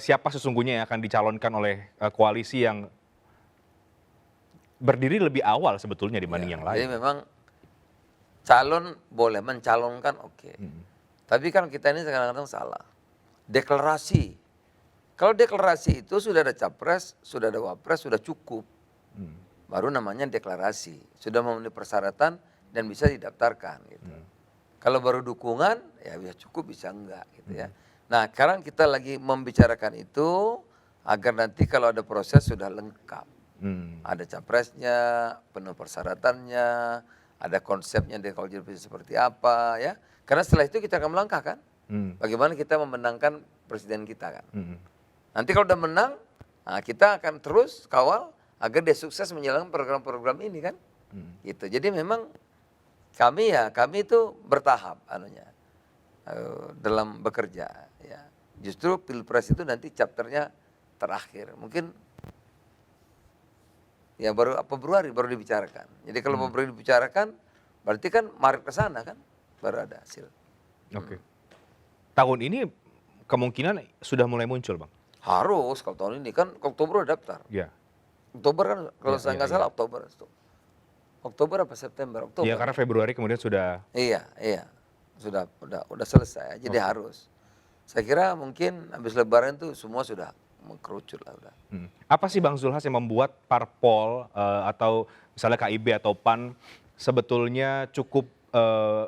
siapa sesungguhnya yang akan dicalonkan oleh koalisi yang berdiri lebih awal sebetulnya dibanding yang lain. Jadi memang calon boleh mencalonkan oke. Tapi kan kita ini kadang-kadang salah. Deklarasi. Kalau deklarasi itu sudah ada capres, sudah ada wapres, sudah cukup. Baru namanya deklarasi. Sudah memenuhi persyaratan dan bisa didaftarkan. Gitu. Kalau baru dukungan, ya bisa cukup, bisa enggak. Gitu ya. Nah sekarang kita lagi membicarakan itu agar nanti kalau ada proses sudah lengkap. Ada capresnya, penuh persyaratannya, ada konsepnya kalau jadi seperti apa ya. Karena setelah itu kita akan melangkah kan. Bagaimana kita memenangkan presiden kita kan. Nanti kalau udah menang, nah kita akan terus kawal agar dia sukses menjalankan program-program ini kan. Gitu. Jadi memang kami itu bertahap dalam bekerja ya. Justru Pilpres itu nanti chapternya terakhir. Mungkin ya baru Februari baru dibicarakan. Jadi kalau Februari dibicarakan berarti kan Maret ke sana kan baru ada hasil. Oke. Tahun ini kemungkinan sudah mulai muncul, Bang. Harus kalau tahun ini kan Oktober udah daftar. Iya. Oktober kan kalau saya nggak salah Oktober. Oktober apa September? Oktober. Iya, karena Februari kemudian sudah. Iya. Udah selesai. Jadi harus. Saya kira mungkin habis Lebaran tuh semua sudah mengkerucut lah udah. Apa sih Bang Zulhas yang membuat parpol atau misalnya KIB atau PAN sebetulnya cukup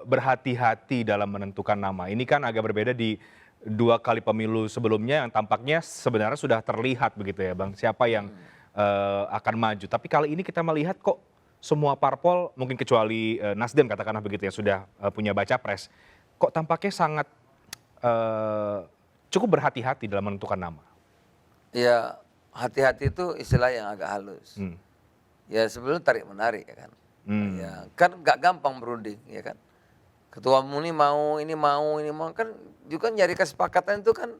berhati-hati dalam menentukan nama? Ini kan agak berbeda di 2 kali pemilu sebelumnya yang tampaknya sebenarnya sudah terlihat begitu ya Bang, siapa yang akan maju. Tapi kali ini kita melihat kok semua parpol, mungkin kecuali Nasdem katakanlah begitu ya, sudah punya baca pres, kok tampaknya sangat cukup berhati-hati dalam menentukan nama. Ya hati-hati itu istilah yang agak halus. Ya sebelum tarik-menarik ya kan. Ya kan nggak gampang berunding ya kan. Ketua umum ini mau kan juga nyari kesepakatan itu kan,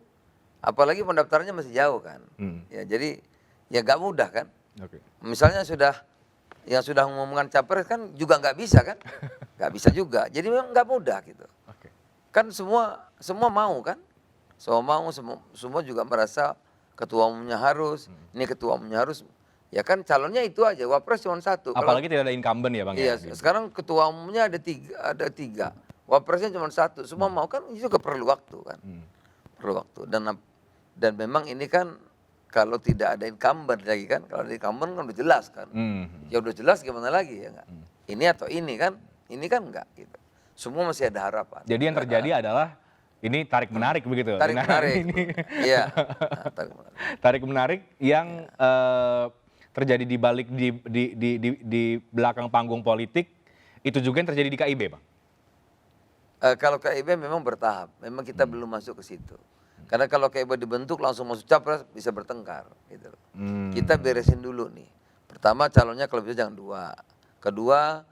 apalagi pendaftarannya masih jauh kan. Ya jadi ya nggak mudah kan. Misalnya yang sudah mengumumkan capres kan juga nggak bisa kan, nggak bisa juga. Jadi memang nggak mudah gitu. Kan semua mau kan, semua juga merasa ketua umumnya harus, ini ketua umumnya harus. Ya kan calonnya itu aja, wapres cuma 1. Apalagi tidak ada incumbent ya Bang? Iya, sekarang ketua umumnya ada tiga, wapresnya cuma 1. Semua mau kan, itu juga perlu waktu kan. Perlu waktu. Dan memang ini kan kalau tidak ada incumbent lagi kan, kalau ada incumbent kan udah jelas kan. Ya udah jelas gimana lagi ya enggak. Ini atau ini kan enggak gitu. Semua masih ada harapan. Jadi yang terjadi adalah ini tarik-menarik begitu? Tarik-menarik. Iya. Tarik-menarik yang terjadi di balik di belakang panggung politik, itu juga yang terjadi di KIB, Bang? Kalau KIB memang bertahap, memang kita belum masuk ke situ. Karena kalau KIB dibentuk langsung masuk capres bisa bertengkar. Gitu. Kita beresin dulu nih. Pertama calonnya kalau bisa jangan 2. Kedua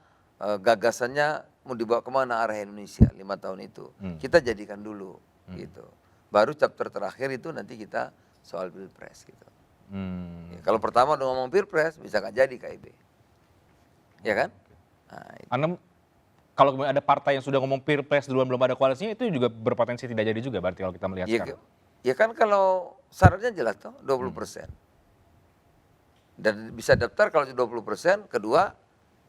gagasannya mau dibawa kemana arah Indonesia 5 tahun itu. Kita jadikan dulu gitu. Baru chapter terakhir itu nanti kita soal pilpres gitu. Ya, kalau pertama udah ngomong pilpres bisa nggak jadi KIB, ya kan? Nah, itu. Anda kalau kemudian ada partai yang sudah ngomong pilpres duluan belum ada koalisinya itu juga berpotensi tidak jadi juga berarti kalau kita melihat sekarang. Ya kan kalau syaratnya jelas toh 20%. Dan bisa daftar kalau 20%, kedua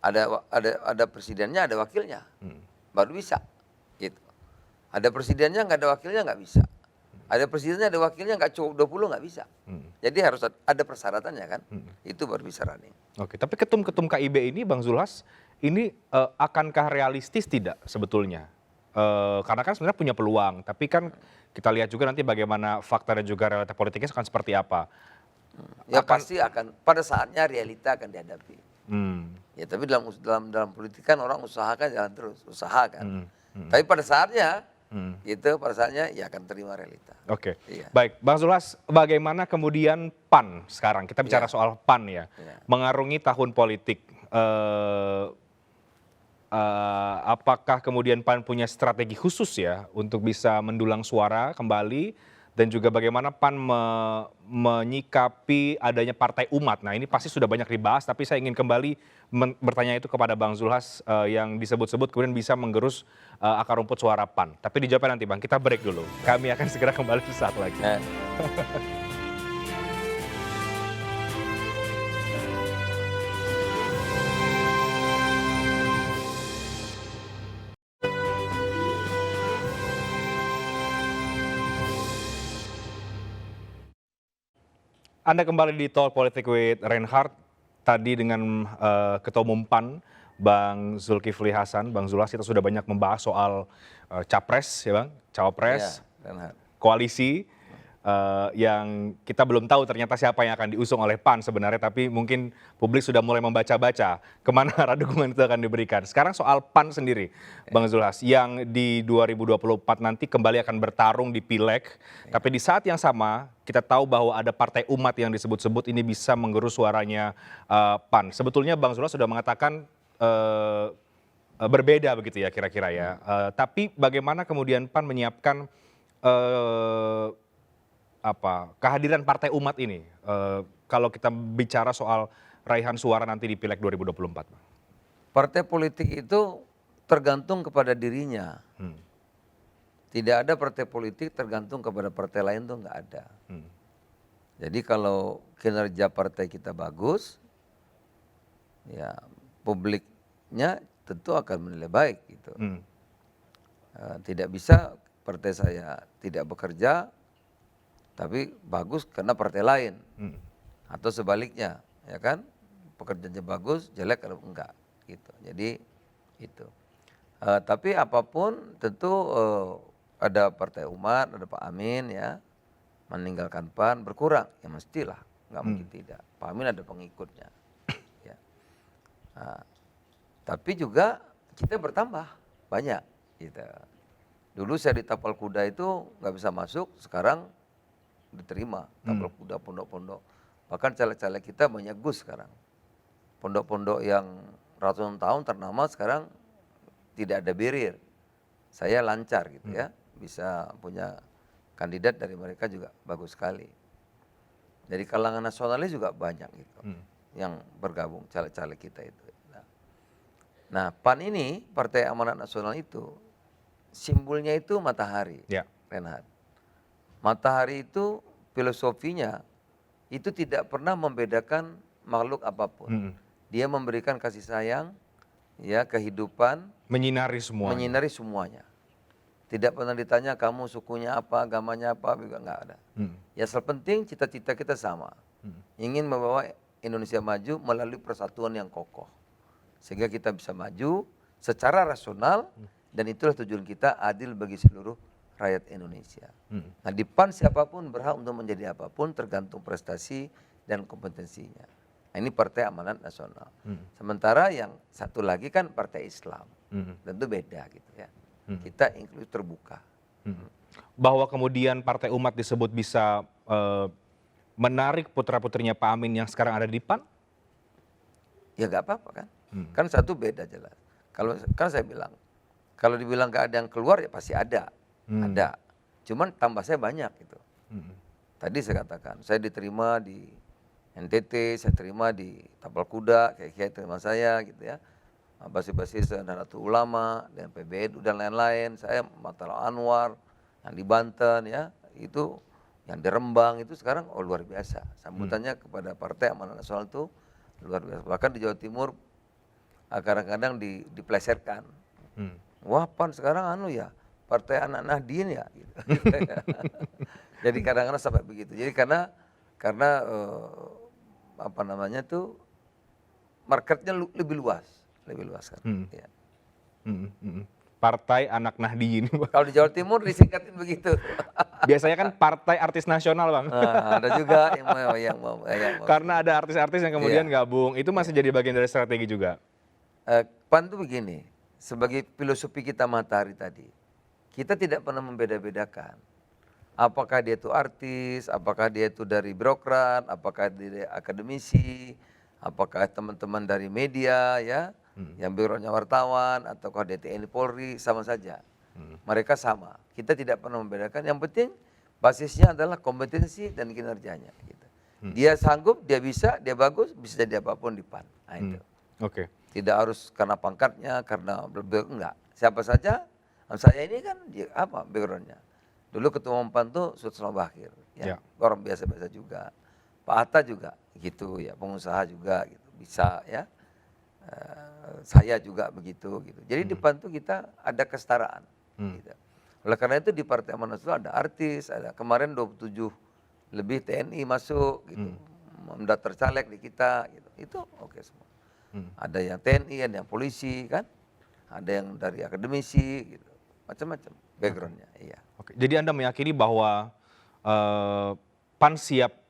ada presidennya, ada wakilnya. Baru bisa. Gitu. Ada presidennya nggak ada wakilnya nggak bisa. Ada presidennya ada wakilnya nggak cukup 20 nggak bisa. Jadi harus ada persyaratannya kan. Itu baru bisa running. Oke, tapi ketum-ketum KIB ini Bang Zulhas ini akankah realistis tidak sebetulnya? Karena kan sebenarnya punya peluang, tapi kan kita lihat juga nanti bagaimana fakta dan juga realita politiknya akan seperti apa. Ya pasti akan pada saatnya realita akan dihadapi. Ya tapi dalam politik kan orang usahakan jalan terus, usaha kan. Tapi pada saatnya gitu, pada saatnya ya akan terima realita. Oke, Iya. baik, Bang Zulhas, bagaimana kemudian PAN sekarang? Kita bicara soal PAN ya, mengarungi tahun politik. Apakah kemudian PAN punya strategi khusus ya untuk bisa mendulang suara kembali? Dan juga bagaimana PAN menyikapi adanya partai umat. Nah ini pasti sudah banyak dibahas, tapi saya ingin kembali bertanya itu kepada Bang Zulhas yang disebut-sebut kemudian bisa menggerus akar rumput suara PAN. Tapi dijawabnya nanti Bang, kita break dulu. Kami akan segera kembali sesaat lagi. Anda kembali di Talk Politik with Reinhardt, tadi dengan Ketua Umum PAN, Bang Zulkifli Hasan. Bang Zulhas, kita sudah banyak membahas soal capres, ya Bang, cawapres, koalisi, yang kita belum tahu ternyata siapa yang akan diusung oleh PAN sebenarnya, tapi mungkin publik sudah mulai membaca-baca kemana arah dukungan itu akan diberikan. Sekarang soal PAN sendiri, Bang Zulhas, yang di 2024 nanti kembali akan bertarung di Pileg, tapi di saat yang sama kita tahu bahwa ada partai umat yang disebut-sebut ini bisa menggerus suaranya PAN. Sebetulnya Bang Zulhas sudah mengatakan berbeda begitu ya kira-kira ya. Tapi bagaimana kemudian PAN menyiapkan kehadiran partai umat ini kalau kita bicara soal raihan suara nanti di Pileg 2024? Partai politik itu tergantung kepada dirinya. Tidak ada partai politik tergantung kepada partai lain tuh nggak ada. Jadi kalau kinerja partai kita bagus, ya publiknya tentu akan menilai baik gitu. Tidak bisa partai saya tidak bekerja, tapi bagus karena partai lain, atau sebaliknya, ya kan? Pekerjaannya bagus, jelek kalau enggak, gitu. Jadi itu. Tapi apapun tentu ada partai umat, ada Pak Amin ya, meninggalkan PAN berkurang, ya mestilah, nggak mungkin tidak. Pak Amin ada pengikutnya, ya. Tapi juga kita bertambah banyak, gitu. Dulu saya di Tapal Kuda itu nggak bisa masuk, sekarang diterima Tapal Kuda, pondok-pondok. Bahkan caleg-caleg kita banyak Gus sekarang. Pondok-pondok yang ratusan tahun ternama sekarang tidak ada barrier. Saya lancar gitu ya, bisa punya kandidat dari mereka juga bagus sekali. Dari kalangan nasionalis juga banyak gitu yang bergabung caleg-caleg kita itu. Nah PAN ini Partai Amanat Nasional itu simbolnya itu matahari, Reinhardt. Matahari itu filosofinya itu tidak pernah membedakan makhluk apapun. Dia memberikan kasih sayang, ya kehidupan, menyinari semuanya. Tidak pernah ditanya kamu sukunya apa, agamanya apa, juga nggak ada. Ya terpenting cita-cita kita sama, ingin membawa Indonesia maju melalui persatuan yang kokoh, sehingga kita bisa maju secara rasional, dan itulah tujuan kita, adil bagi seluruh rakyat Indonesia. Nah di PAN siapapun berhak untuk menjadi apapun tergantung prestasi dan kompetensinya. Nah, ini Partai Amanat Nasional. Sementara yang satu lagi kan Partai Islam, tentu beda gitu ya. Kita inklusif terbuka. Bahwa kemudian Partai Umat disebut bisa menarik putra-putrinya Pak Amin yang sekarang ada di PAN? Ya nggak apa-apa kan. Kan satu beda jelas. Kalau kan saya bilang Kalau dibilang nggak ada yang keluar ya pasti ada, ada. Cuman tambah saya banyak gitu. Tadi saya katakan, saya diterima di NTT, saya terima di Tapal Kuda, kayak terima saya gitu ya. Basis-basis Nahdlatul Ulama, dan PBNU dan lain-lain. Saya Matalau Anwar, yang di Banten ya, itu yang di Rembang itu sekarang luar biasa. Sambutannya kepada Partai Amanat Nasional itu luar biasa. Bahkan di Jawa Timur kadang-kadang diplesetkan. Wah PAN sekarang ya, Partai Anak Nahdien ya. Gitu. Jadi kadang-kadang sampai begitu. Jadi karena apa namanya tuh marketnya lebih luas kan. Ya. Partai Anak Nahdien. Kalau di Jawa Timur disingkatin begitu. Biasanya kan Partai Artis Nasional, Bang. Nah, ada juga yang mau. Karena ada artis-artis yang kemudian gabung, itu masih jadi bagian dari strategi juga. PAN tuh begini, sebagai filosofi kita Matahari tadi, kita tidak pernah membeda-bedakan. Apakah dia itu artis, apakah dia itu dari birokrat, apakah dia akademisi, apakah teman-teman dari media ya, yang birokratnya wartawan, ataukah dia TNI Polri, sama saja. Mereka sama. Kita tidak pernah membedakan. Yang penting basisnya adalah kompetensi dan kinerjanya. Gitu. Dia sanggup, dia bisa, dia bagus, bisa jadi apapun di PAN. Nah, itu. Oke. Tidak harus karena pangkatnya, karena enggak. Siapa saja. Saya ini kan backgroundnya. Dulu ketua umum PAN tuh Susno Bakhir, ya. Orang biasa-biasa juga. Pak Hatta juga gitu ya, pengusaha juga gitu, bisa ya. Saya juga begitu gitu. Jadi di PAN tuh kita ada kesetaraan. Gitu. Oleh karena itu di Partai Amanat Nasional ada artis, ada kemarin 27 lebih TNI masuk gitu, mendaftar caleg di kita gitu. Itu oke semua. Ada yang TNI, ada yang polisi kan, ada yang dari akademisi gitu, macam-macam backgroundnya. Iya. Oke. Jadi Anda meyakini bahwa PAN siap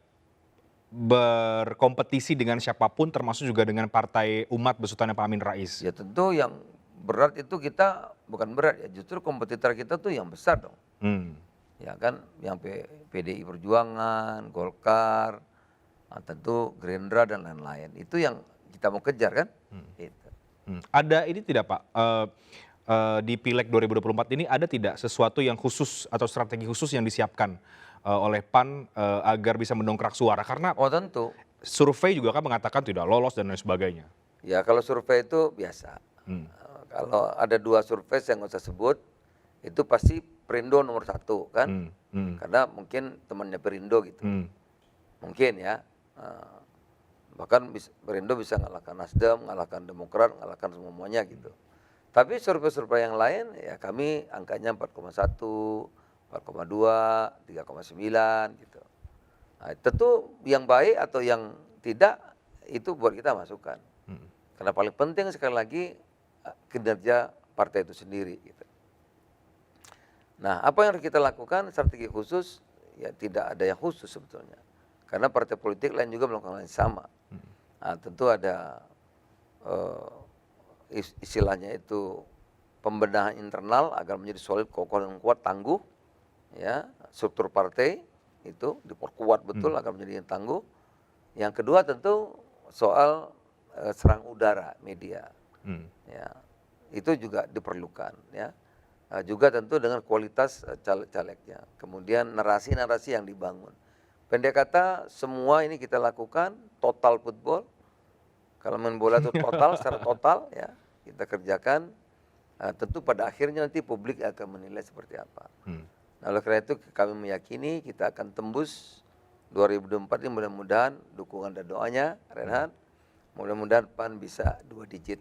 berkompetisi dengan siapapun, termasuk juga dengan Partai Umat besutannya Pak Amin Rais? Ya tentu yang berat itu kita bukan berat ya, justru kompetitor kita tuh yang besar dong. Ya kan, yang PDI Perjuangan, Golkar, tentu Gerindra dan lain-lain. Itu yang kita mau kejar kan. Itu. Ada ini tidak Pak, di Pileg 2024 ini ada tidak sesuatu yang khusus atau strategi khusus yang disiapkan oleh PAN agar bisa mendongkrak suara? Karena tentu. Survei juga kan mengatakan tidak lolos dan lain sebagainya. Ya kalau survei itu biasa. Kalau ada 2 survei saya nggak usah sebut, itu pasti Perindo nomor 1 kan. Karena mungkin temannya Perindo gitu. Mungkin ya. Bahkan Perindo bisa ngalahkan Nasdem, ngalahkan Demokrat, ngalahkan semuanya gitu. Tapi survei-survei yang lain ya kami angkanya 4,1, 4,2, 3,9 gitu. Nah, tentu yang baik atau yang tidak itu buat kita masukan. Karena paling penting sekali lagi kinerja partai itu sendiri gitu. Nah, apa yang harus kita lakukan strategi khusus ya tidak ada yang khusus sebetulnya. Karena partai politik lain juga melakukan hal yang sama. Nah, tentu ada istilahnya itu pembenahan internal agar menjadi solid, kokoh dan kuat, tangguh. Ya, struktur partai itu diperkuat betul agar menjadi tangguh. Yang kedua tentu soal serang udara media. Ya, itu juga diperlukan. Ya. Juga tentu dengan kualitas caleg-calegnya. Kemudian narasi-narasi yang dibangun. Pendek kata semua ini kita lakukan total football. Kalau main bola itu total, secara total ya kita kerjakan. Tentu pada akhirnya nanti publik akan menilai seperti apa. Nah, oleh karena itu kami meyakini kita akan tembus 2024 ini mudah-mudahan dukungan dan doanya Reinhard. Mudah-mudahan PAN bisa 2 digit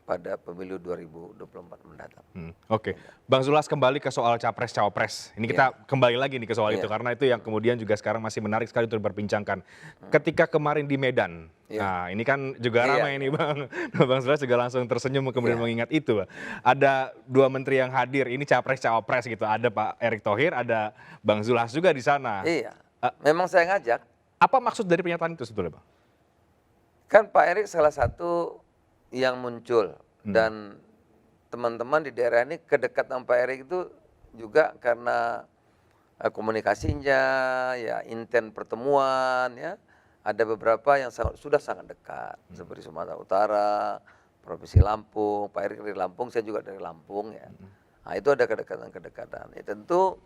pada pemilu 2024 mendatang. Oke, Bang Zulas kembali ke soal capres-cawapres. Ini kita kembali lagi nih ke soal itu karena itu yang kemudian juga sekarang masih menarik sekali untuk diperbincangkan. Ketika kemarin di Medan, nah ini kan juga ramai nih Bang. Bang Zulas juga langsung tersenyum kemudian mengingat itu. Ada 2 menteri yang hadir, ini capres-cawapres gitu. Ada Pak Erick Thohir, ada Bang Zulas juga di sana. Iya, memang saya ngajak. Apa maksud dari pernyataan itu sebetulnya Bang? Kan Pak Erick salah satu yang muncul dan teman-teman di daerah ini kedekatan Pak Erick itu juga karena komunikasinya, ya intent pertemuan, ya ada beberapa yang sudah sangat dekat seperti Sumatera Utara, Provinsi Lampung, Pak Erik dari Lampung, saya juga dari Lampung ya. Nah itu ada kedekatan-kedekatan. Ya, tentu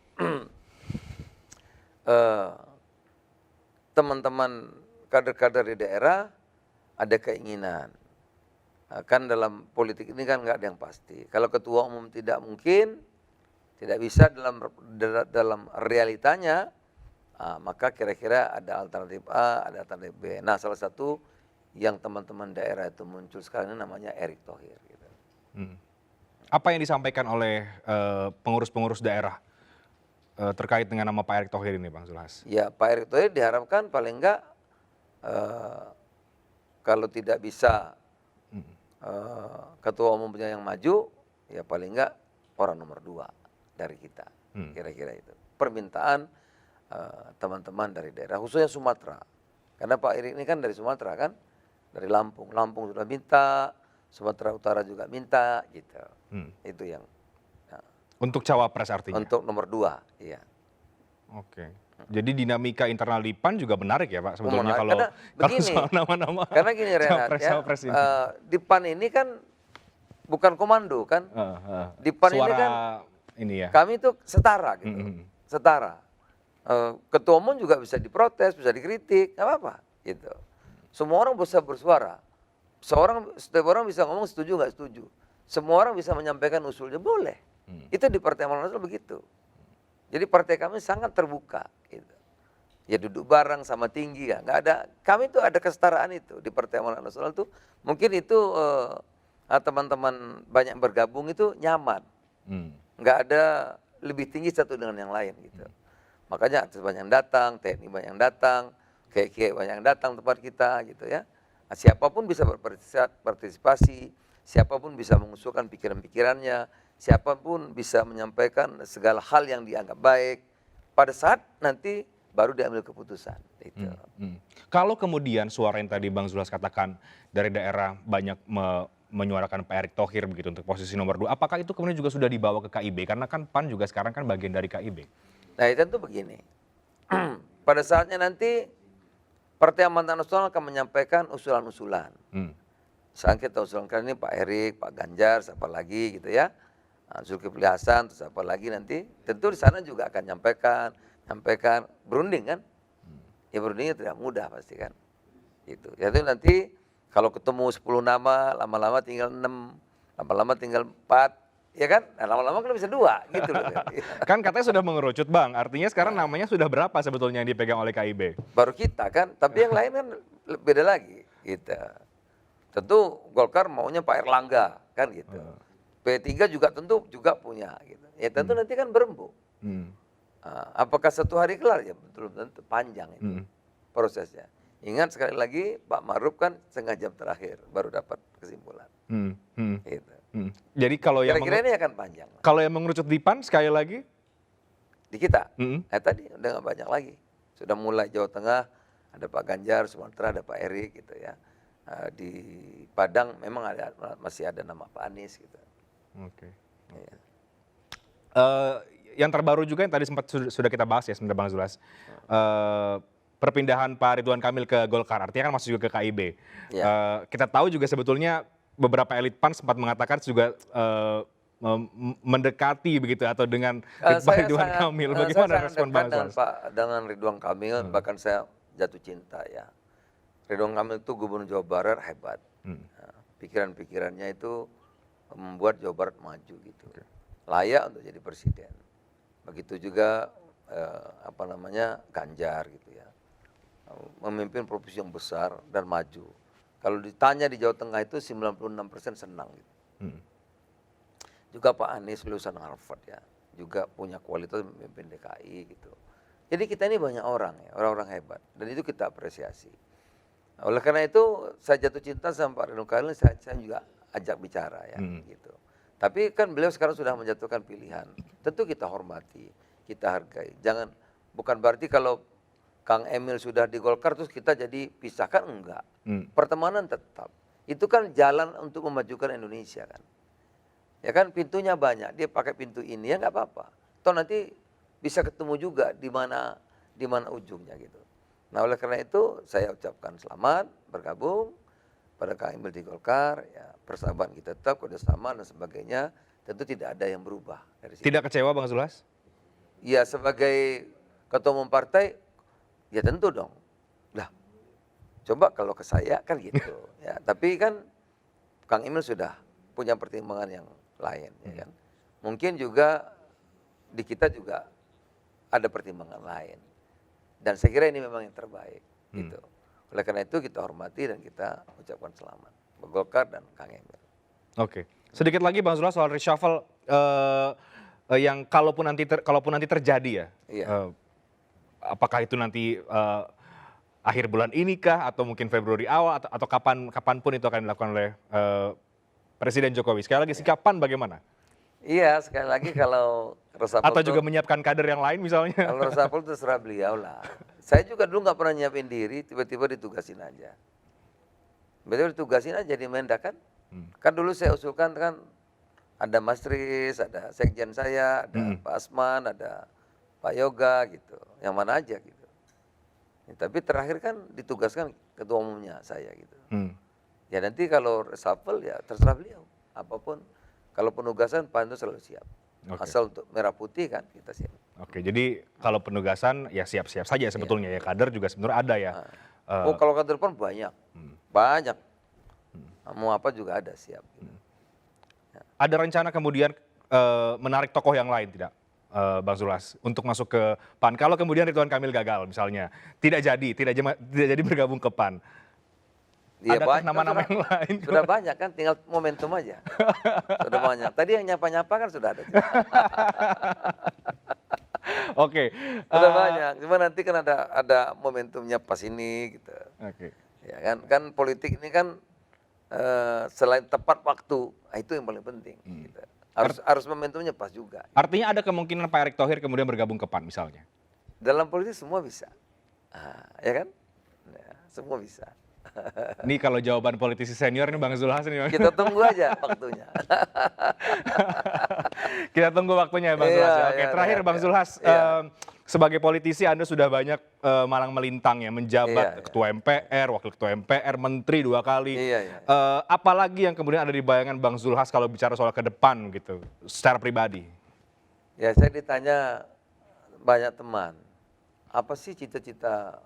teman-teman kader-kader di daerah ada keinginan. Kan dalam politik ini kan nggak ada yang pasti. Kalau ketua umum tidak mungkin, tidak bisa dalam realitanya, maka kira-kira ada alternatif A, ada alternatif B. Nah salah satu yang teman-teman daerah itu muncul sekarang ini namanya Erick Thohir. Gitu. Apa yang disampaikan oleh pengurus-pengurus daerah terkait dengan nama Pak Erick Thohir ini, Bang Zulhas? Ya Pak Erick Thohir diharapkan paling enggak kalau tidak bisa ketua umumnya yang maju, ya paling enggak orang nomor 2 dari kita. Kira-kira itu. Permintaan teman-teman dari daerah, khususnya Sumatera. Karena Pak Erick ini kan dari Sumatera kan, dari Lampung. Lampung sudah minta, Sumatera Utara juga minta, gitu. Itu yang. Nah, untuk cawapres artinya? Untuk nomor 2, iya. Oke. Jadi dinamika internal di PAN juga menarik ya Pak sebetulnya kalau begini, soal nama-nama. Karena gini Renat ya, di PAN ini kan bukan komando kan. Di PAN ini kan ini ya. Kami itu setara gitu. Setara. Ketua umum juga bisa diprotes, bisa dikritik, nggak apa-apa gitu. Semua orang bisa bersuara. Setiap orang bisa ngomong setuju nggak setuju. Semua orang bisa menyampaikan usulnya, boleh. Itu di Partai Amanat Nasional begitu. Jadi partai kami sangat terbuka. Gitu. Ya duduk bareng sama tinggi ya, nggak ada. Kami itu ada kesetaraan itu di Partai Amanat Nasional tuh. Mungkin itu teman-teman banyak bergabung itu nyaman. Nggak ada lebih tinggi satu dengan yang lain gitu. Makanya artis banyak yang datang, TNI banyak yang datang, KK banyak yang datang tempat kita gitu ya. Nah, siapapun bisa berpartisipasi, siapapun bisa mengusulkan pikiran-pikirannya, siapapun bisa menyampaikan segala hal yang dianggap baik. Pada saat nanti baru diambil keputusan. Itu. Kalau kemudian suara yang tadi Bang Zulhas katakan dari daerah banyak menyuarakan Pak Erick Thohir begitu untuk posisi nomor 2, apakah itu kemudian juga sudah dibawa ke KIB? Karena kan PAN juga sekarang kan bagian dari KIB. Nah tentu begini, pada saatnya nanti Partai Amanat Nasional akan menyampaikan usulan-usulan. Misalnya kita usulkan ini Pak Erick, Pak Ganjar, siapa lagi gitu ya. Zulkifli Hasan, terus apa lagi nanti. Tentu di sana juga akan nyampaikan berunding kan. Ya berundingnya tidak mudah pasti kan. Gitu. Ya itu nanti kalau ketemu 10 nama, lama-lama tinggal 6, lama-lama tinggal 4. Ya kan? Nah, lama-lama kan bisa 2 gitu loh. Kan katanya sudah mengerucut Bang, artinya sekarang namanya sudah berapa sebetulnya yang dipegang oleh KIB? Baru kita kan, tapi yang lain kan beda lagi gitu. Tentu Golkar maunya Pak Erlangga kan gitu. P3 juga tentu juga punya gitu. Ya tentu nanti kan berembuk. Apakah satu hari kelar? Ya betul tentu panjang itu prosesnya. Ingat sekali lagi Pak Ma'ruf kan setengah jam terakhir baru dapat kesimpulan. Gitu. Jadi kalau yang kira-kira ini akan panjang. Kalau yang mengerucut di PAN sekali lagi di kita, tadi udah nggak banyak lagi. Sudah mulai Jawa Tengah ada Pak Ganjar, Sumatera ada Pak Erick gitu ya. Di Padang memang masih ada nama Pak Anies gitu. Oke. Ya. Yang terbaru juga yang tadi sempat sudah kita bahas ya sebentar Bang Zulhas. Perpindahan Pak Ridwan Kamil ke Golkar, artinya kan masuk juga ke KIB. Ya. Kita tahu juga sebetulnya beberapa elit PAN sempat mengatakan juga mendekati begitu atau dengan Pak Ridwan Kamil. Bagaimana respon Bang Zulhas? Dengan Ridwan Kamil, bahkan saya jatuh cinta ya. Ridwan Kamil itu Gubernur Jawa Barat hebat. Pikiran-pikirannya itu membuat Jawa Barat maju gitu. Layak untuk jadi presiden. Begitu juga Ganjar gitu ya. Memimpin provinsi yang besar dan maju. Kalau ditanya di Jawa Tengah itu 96% senang gitu. Juga Pak Anies lulusan Harvard ya. Juga punya kualitas memimpin DKI gitu. Jadi kita ini banyak orang ya, orang-orang hebat. Dan itu kita apresiasi. Oleh karena itu saya jatuh cinta sama Pak Ridwan Kamil, saya juga ajak bicara ya gitu. Tapi kan beliau sekarang sudah menjatuhkan pilihan. Tentu kita hormati, kita hargai. Bukan berarti kalau Kang Emil sudah di Golkar terus kita jadi pisahkan, enggak. Pertemanan tetap. Itu kan jalan untuk memajukan Indonesia kan. Ya kan pintunya banyak, dia pakai pintu ini ya nggak apa-apa. Toh nanti bisa ketemu juga di mana ujungnya gitu. Nah oleh karena itu saya ucapkan selamat bergabung. pada Kang Emil di Golkar, ya persahabatan kita tetap, kerjasama dan sebagainya, tentu tidak ada yang berubah dari situ. Tidak kecewa Bang Zulhas? Ya sebagai ketua umum partai, ya tentu dong. Lah, coba kalau ke saya kan gitu. Ya, tapi kan Kang Emil sudah punya pertimbangan yang lain, ya kan. Mungkin juga di kita juga ada pertimbangan lain. Dan saya kira ini memang yang terbaik, gitu. Oleh karena itu kita hormati dan kita ucapkan selamat buat Golkar dan Kang Emil. Oke, sedikit lagi Bang Zulhas soal reshuffle yang kalaupun nanti terjadi ya, Iya. apakah itu nanti akhir bulan ini kah atau mungkin Februari awal atau kapanpun itu akan dilakukan oleh Presiden Jokowi. Sekali lagi sikapan bagaimana? Iya, sekali lagi kalau reshuffle Atau juga tuh- menyiapkan kader yang lain misalnya? kalau reshuffle itu terserah beliau lah. Saya juga dulu nggak pernah nyiapin diri, tiba-tiba ditugasin aja. Betul ditugasin aja di Mendak kan? Kan dulu saya usulkan kan ada Mas Tris, ada sekjen saya, ada Pak Asman, ada Pak Yoga gitu. Yang mana aja gitu. Ya, tapi terakhir kan ditugaskan ketua umumnya saya gitu. Ya nanti kalau reshuffle ya terserah beliau. Apapun. Kalau penugasan Pak Ando selalu siap. Oke. Asal untuk merah putih kan kita siap. Oke, jadi kalau penugasan ya siap-siap saja sebetulnya ya, kader juga sebenarnya ada ya. Oh kalau ke depan banyak. Banyak. Mau apa juga ada siap. Gitu. Ada rencana kemudian menarik tokoh yang lain tidak, Bang Zulhas, untuk masuk ke PAN? Kalau kemudian Ridwan Kamil gagal misalnya, tidak jadi bergabung ke PAN. Iya, Adakah banyak, nama-nama yang lain? Sudah banyak kan, tinggal momentum aja. Sudah banyak. Tadi yang nyapa-nyapa kan sudah ada. Oke. Sudah banyak. Cuma nanti kan ada momentumnya pas ini gitu. Oke. Ya kan politik ini kan selain tepat waktu, itu yang paling penting. Gitu. Harus momentumnya pas juga. Artinya ada kemungkinan Pak Erick Thohir kemudian bergabung ke PAN misalnya? Dalam politik semua bisa. Ya kan? Ya, semua bisa. Ini kalau jawaban politisi senior ini Bang Zulhas ini. Bang. Kita tunggu aja waktunya. Kita tunggu waktunya ya Bang Iya, Zulhas. Ya. Oke, iya, terakhir iya, Bang iya. Zulhas, Iya. sebagai politisi Anda sudah banyak malang melintang ya, menjabat Iya, ketua MPR, wakil ketua MPR, menteri 2 kali. Iya, iya. Apalagi yang kemudian ada di bayangan Bang Zulhas kalau bicara soal ke depan gitu, secara pribadi? Ya saya ditanya banyak teman, apa sih cita-cita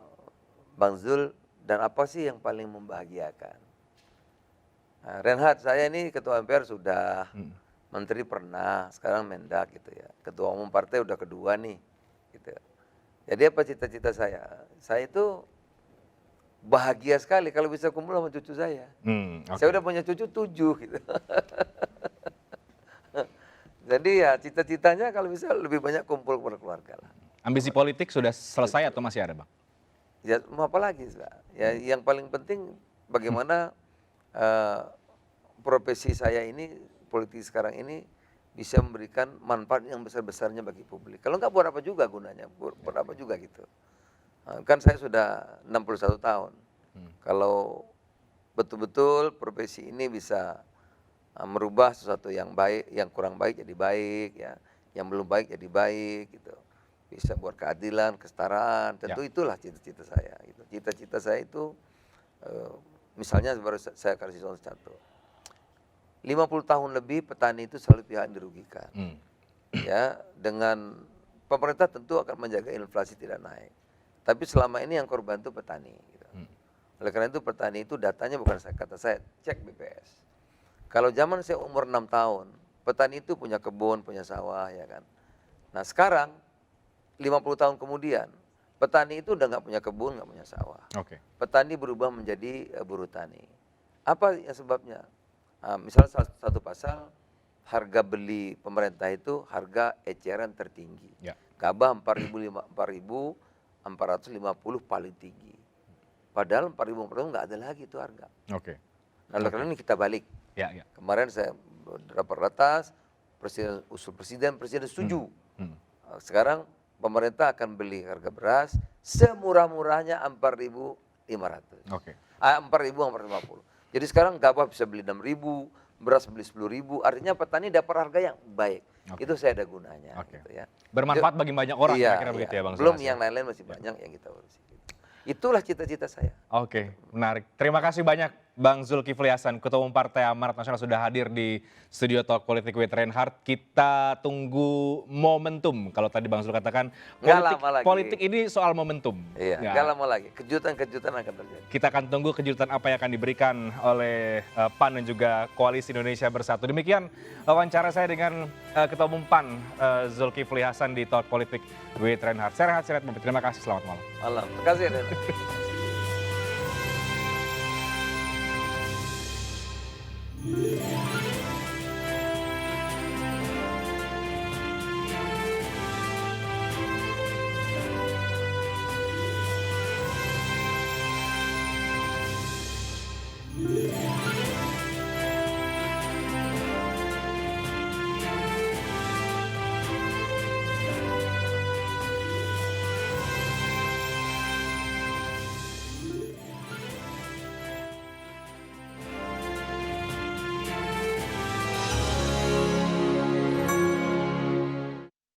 Bang Zul dan apa sih yang paling membahagiakan? Nah, Reinhard, saya ini ketua MPR sudah, menteri pernah, sekarang Mendak gitu ya. Ketua umum partai udah kedua nih, gitu. Jadi apa cita-cita saya? Saya itu bahagia sekali kalau bisa kumpul sama cucu saya. Oke. Saya udah punya cucu 7 gitu. Jadi ya cita-citanya kalau bisa lebih banyak kumpul kepada keluarga lah. Ambisi politik sudah selesai atau masih ada Bang? Ya mau apa lagi, Pak? Ya yang paling penting bagaimana profesi saya ini, politik sekarang ini bisa memberikan manfaat yang besar-besarnya bagi publik. Kalau enggak buat apa juga gunanya, buat apa juga gitu. Kan saya sudah 61 tahun. Kalau betul-betul profesi ini bisa merubah sesuatu yang baik, yang kurang baik jadi baik, ya, yang belum baik jadi baik, gitu. Bisa buat keadilan, kesetaraan, tentu itulah cita-cita saya. Gitu. Cita-cita saya itu, misalnya baru saya kasih contoh satu. 50 tahun lebih petani itu selalu pihak yang dirugikan. Ya, dengan pemerintah tentu akan menjaga inflasi tidak naik. Tapi selama ini yang korban itu petani. Gitu. Oleh karena itu petani itu datanya bukan kata saya, cek BPS. Kalau zaman saya umur 6 tahun, petani itu punya kebun, punya sawah, ya kan. Nah sekarang 50 tahun kemudian, petani itu udah nggak punya kebun, nggak punya sawah. Oke. Petani berubah menjadi buruh tani. Apa yang sebabnya? Misalnya salah satu pasal, harga beli pemerintah itu harga eceran tertinggi. Ya. Gabah 4.450 paling tinggi. Padahal 4.400 nggak ada lagi itu harga. Oke. Nah, oleh karena ini kita balik. Ya, ya. Kemarin saya rapat atas, presiden setuju. Sekarang pemerintah akan beli harga beras semurah-murahnya 4.500. Oke. 4.450. Jadi sekarang gabah bisa beli 6.000, beras beli 10.000. Artinya petani dapat harga yang baik. Oke. Itu saya ada gunanya. Oke. Gitu ya. Bermanfaat bagi banyak orang Iya, kira-kira begitu ya Bang belum Zulhas, yang lain-lain masih banyak yang kita urusi. Itulah cita-cita saya. Oke, menarik. Terima kasih banyak Bang Zulkifli Hasan, Ketua Umum Partai Amanat Nasional sudah hadir di studio Talk Politik with Reinhardt. Kita tunggu momentum. Kalau tadi Bang Zul katakan, politik ini soal momentum. Iya, Ya. nggak lama lagi. Kejutan-kejutan akan terjadi. Kita akan tunggu kejutan apa yang akan diberikan oleh PAN dan juga Koalisi Indonesia Bersatu. Demikian wawancara saya dengan Ketua Umum PAN Zulkifli Hasan di Talk Politik with Reinhardt. Saya Reinhardt Sirait, terima kasih, selamat malam. Malam. Terima kasih. Rena.